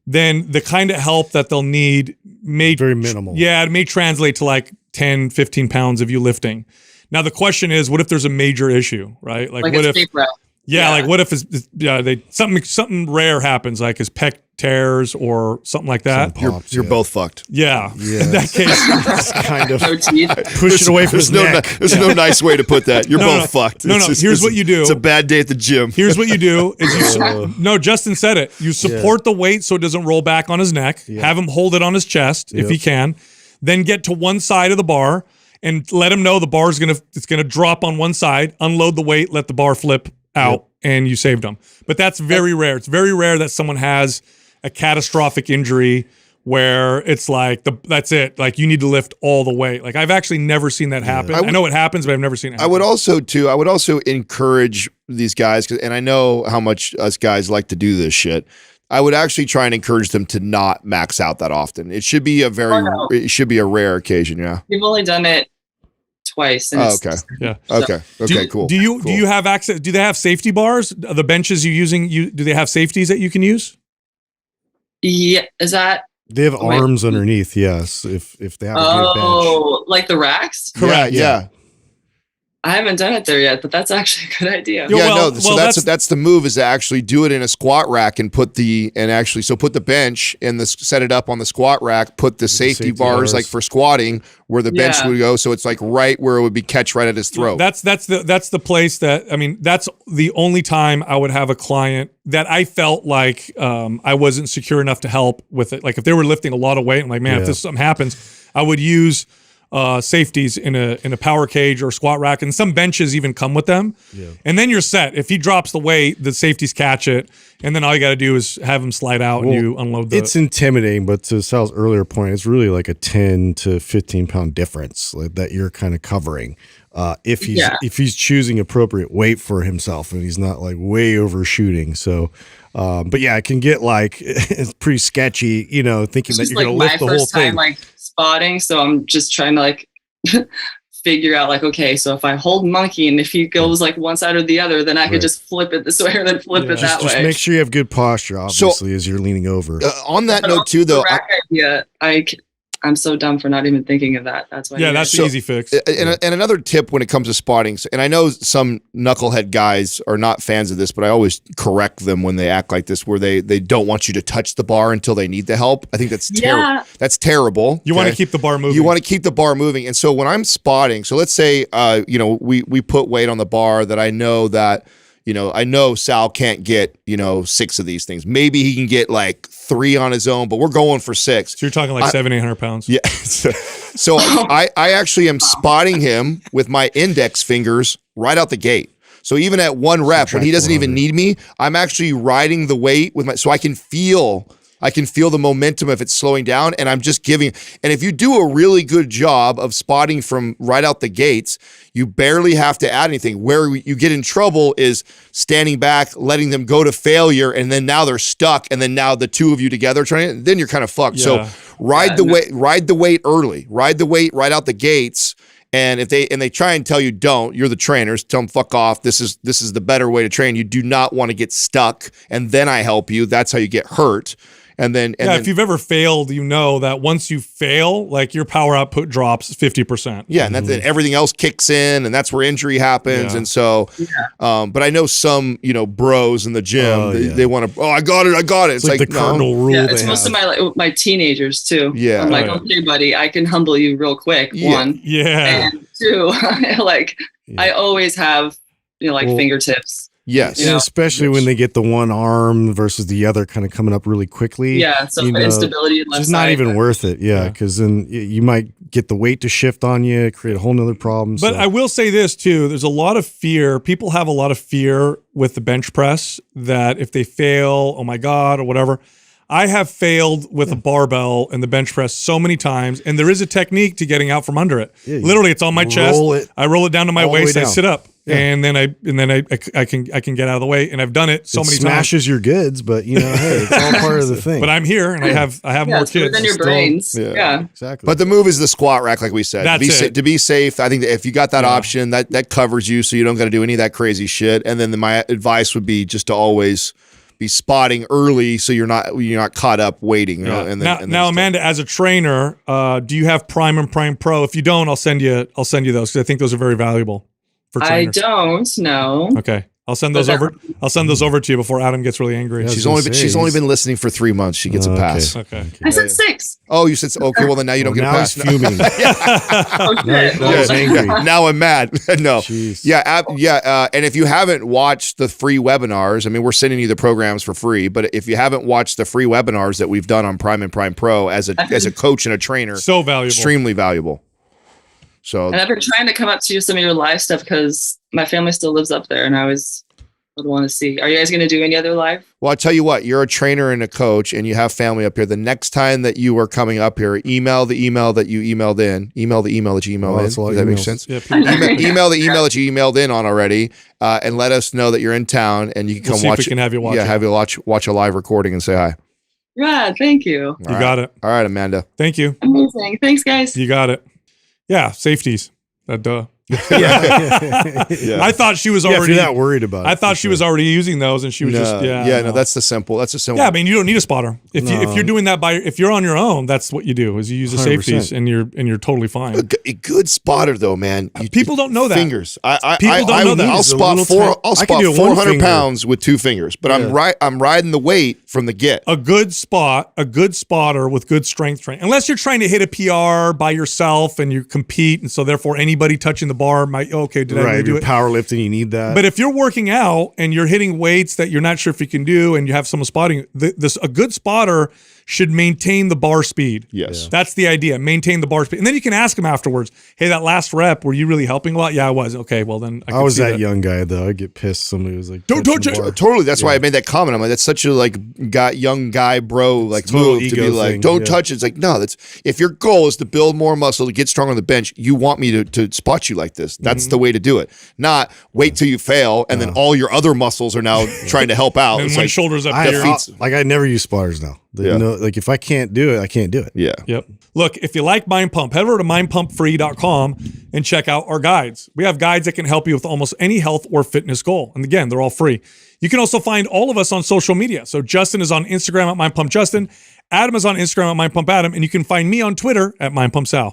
then the kind of help that they'll need may very minimal. Yeah, it may translate to like 10, 15 pounds of you lifting. Now the question is, what if there's a major issue, right? Like what if, like what if something rare happens, like his pec tears or something like that? You're both fucked. Yeah. In that case, it's kind of push it away from his neck. There's no nice way to put that. You're both fucked. Here's what you do. It's a bad day at the gym. Here's what you do is Justin said it. You support the weight so it doesn't roll back on his neck. Have him hold it on his chest if he can. Then get to one side of the bar and let him know the bar is gonna drop on one side. Unload the weight, let the bar flip out, and you saved him. But that's very rare. It's very rare that someone has a catastrophic injury where it's like that's it. Like you need to lift all the weight. Like I've actually never seen that happen. I know it happens, but I've never seen it happen. I would also encourage these guys, and I know how much us guys like to do this shit. I would actually try and encourage them to not max out that often. It should be a rare occasion. Yeah. We've only done it twice. And okay. Yeah. Okay. Cool. Do you have access? Do they have safety bars? The benches you're using, do they have safeties that you can use? Yeah. Is that? They have arms underneath. Yes. If they have a good bench. Oh, like the racks? Correct. Yeah. I haven't done it there yet, but that's actually a good idea. That's the move, is to actually do it in a squat rack and put the bench and set it up on the squat rack, put the safety bars like for squatting where the bench would go, so it's like right where it would be catch right at his throat. That's the place that, I mean, that's the only time I would have a client that I felt like I wasn't secure enough to help with it. Like if they were lifting a lot of weight, I'm like, man, if something happens, I would use safeties in a power cage or squat rack, and some benches even come with them. Yeah. And then you're set. If he drops the weight, the safeties catch it, and then all you got to do is have him slide out and you unload the. It's intimidating, but to Sal's earlier point, it's really like a 10 to 15 pound difference that you're kind of covering. If he's choosing appropriate weight for himself and he's not like way overshooting. So, but yeah, it can get like it's pretty sketchy, thinking that you're going to lift the whole thing. My first time like spotting, so I'm just trying to like figure out like, okay, so if I hold monkey and if he goes like one side or the other, then I could just flip it this way or then flip it that way. Just make sure you have good posture, obviously, as you're leaning over. On that note too, though, I'm so dumb for not even thinking of that. That's why. Yeah, that's the easy fix. And another tip when it comes to spotting, and I know some knucklehead guys are not fans of this, but I always correct them when they act like this, where they don't want you to touch the bar until they need the help. I think that's terrible. That's terrible. You want to keep the bar moving. You want to keep the bar moving. And so when I'm spotting, so let's say we put weight on the bar that I know Sal can't get, 6 of these things. Maybe he can get like 3 on his own, but we're going for 6. So you're talking like 700-800 pounds. Yeah. So I actually am spotting him with my index fingers right out the gate. So even at 1 rep, when he doesn't even need me, I'm actually riding the weight so I can feel the momentum if it's slowing down, and I'm just giving. And if you do a really good job of spotting from right out the gates, you barely have to add anything. Where you get in trouble is standing back, letting them go to failure, and then now they're stuck, and then now the two of you together trying, then you're kind of fucked. Yeah. So ride the weight early, ride the weight right out the gates. And if they try and tell you don't, you're the trainers, tell them fuck off. This is the better way to train. You do not want to get stuck, and then I help you. That's how you get hurt. And then if you've ever failed, you know that once you fail, like your power output drops 50%. Yeah, and then everything else kicks in, and that's where injury happens. Yeah. And so, but I know some, bros in the gym, they want to. Oh, I got it. It's like the cardinal rule. Yeah, it's most of my teenagers too. Yeah, I'm like, okay, buddy, I can humble you real quick. One, and 2, I always have fingertips. Yes. And especially when they get the one arm versus the other kind of coming up really quickly. Yeah, so instability in left side. It's not even worth it. Yeah, because then you might get the weight to shift on you, create a whole nother problem. But I will say this too, there's a lot of fear. People have a lot of fear with the bench press that if they fail, oh my God, or whatever. I have failed with a barbell and the bench press so many times, and there is a technique to getting out from under it. Yeah, literally, it's on my chest. I roll it down to my waist. I sit up, and then I can get out of the way. And I've done it so many times. Smashes your goods, but hey, it's all part of the thing. But I'm here, and I have more kids. Than your brains. Yeah, exactly. But the move is the squat rack, like we said. To be safe, I think that if you got that option, that covers you, so you don't got to do any of that crazy shit. And then my advice would be just to always be spotting early so you're not caught up waiting. You know, and then, now Amanda, as a trainer, do you have Prime and Prime Pro? If you don't, I'll send you those because I think those are very valuable for trainers. I don't know. Okay. I'll send those over. I'll send those over to you before Adam gets really angry. Yeah, she's only been listening for 3 months. She gets a pass. Okay. I said 6. Oh, you said okay. Well, then now you don't get a pass. Now he's fuming. Now he's angry. Now I'm mad. No. Jeez. Yeah. And if you haven't watched the free webinars, I mean, we're sending you the programs for free. But if you haven't watched the free webinars that we've done on Prime and Prime Pro as a coach and a trainer, so valuable, extremely valuable. So, and I've been trying to come up to some of your live stuff because my family still lives up there, and I always would want to see. Are you guys going to do any other live? Well, I'll tell you what, you're a trainer and a coach and you have family up here. The next time that you are coming up here, email the email that you emailed in. Email the email that you emailed in. Does that make sense? Yeah, email the email that you emailed in on already and let us know that you're in town and you can come watch. We can have you watch. Yeah, have you watch a live recording and say hi. Rad, thank you. You got it. All right, Amanda. Thank you. Amazing. Thanks, guys. You got it. Yeah, safeties. Duh. Yeah. I thought she was already if you're that worried about it. I thought she was already using those, and she was just that's the simple. That's a simple. Yeah, I mean, you don't need a spotter if you're doing that if you're on your own. That's what you do is you use the 100%. safeties, and you're totally fine. A good spotter though, man. People don't know that. Fingers. People don't know that. I'll spot 400 pounds with 2 fingers, but I'm riding the weight from the get. A good spotter with good strength training. Unless you're trying to hit a PR by yourself and you compete, and so therefore anybody touching the bar might did I really do it? Powerlifting, you need that. But if you're working out and you're hitting weights that you're not sure if you can do, and you have someone spotting, a good spotter should maintain the bar speed. Yes. That's the idea. Maintain the bar speed. And then you can ask them afterwards, hey, that last rep, were you really helping a lot? Yeah, I was. Okay, well then I was that young guy though. I'd get pissed. Somebody was like, don't touch it. Totally. That's why I made that comment. I'm like, that's such a young guy bro move to be like, don't touch it. It's like, no, that's if your goal is to build more muscle, to get stronger on the bench, you want me to spot you like this. That's the way to do it. Not wait till you fail and then all your other muscles are now trying to help out. And it's one like, shoulders up here. I never use spotters now. Like if I can't do it, I can't do it. Yeah. Yep. Look, if you like Mind Pump, head over to mindpumpfree.com and check out our guides. We have guides that can help you with almost any health or fitness goal. And again, they're all free. You can also find all of us on social media. So Justin is on Instagram at mindpumpjustin. Adam is on Instagram at mindpumpadam. And you can find me on Twitter at mindpumpsal.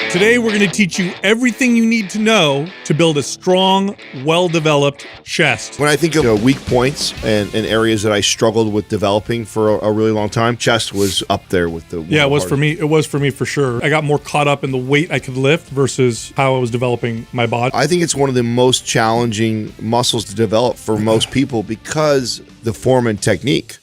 Today, we're going to teach you everything you need to know to build a strong, well-developed chest. When I think of weak points and areas that I struggled with developing for a really long time, chest was up there with the it was for me. It was for me for sure. I got more caught up in the weight I could lift versus how I was developing my body. I think it's one of the most challenging muscles to develop for most people because the form and technique.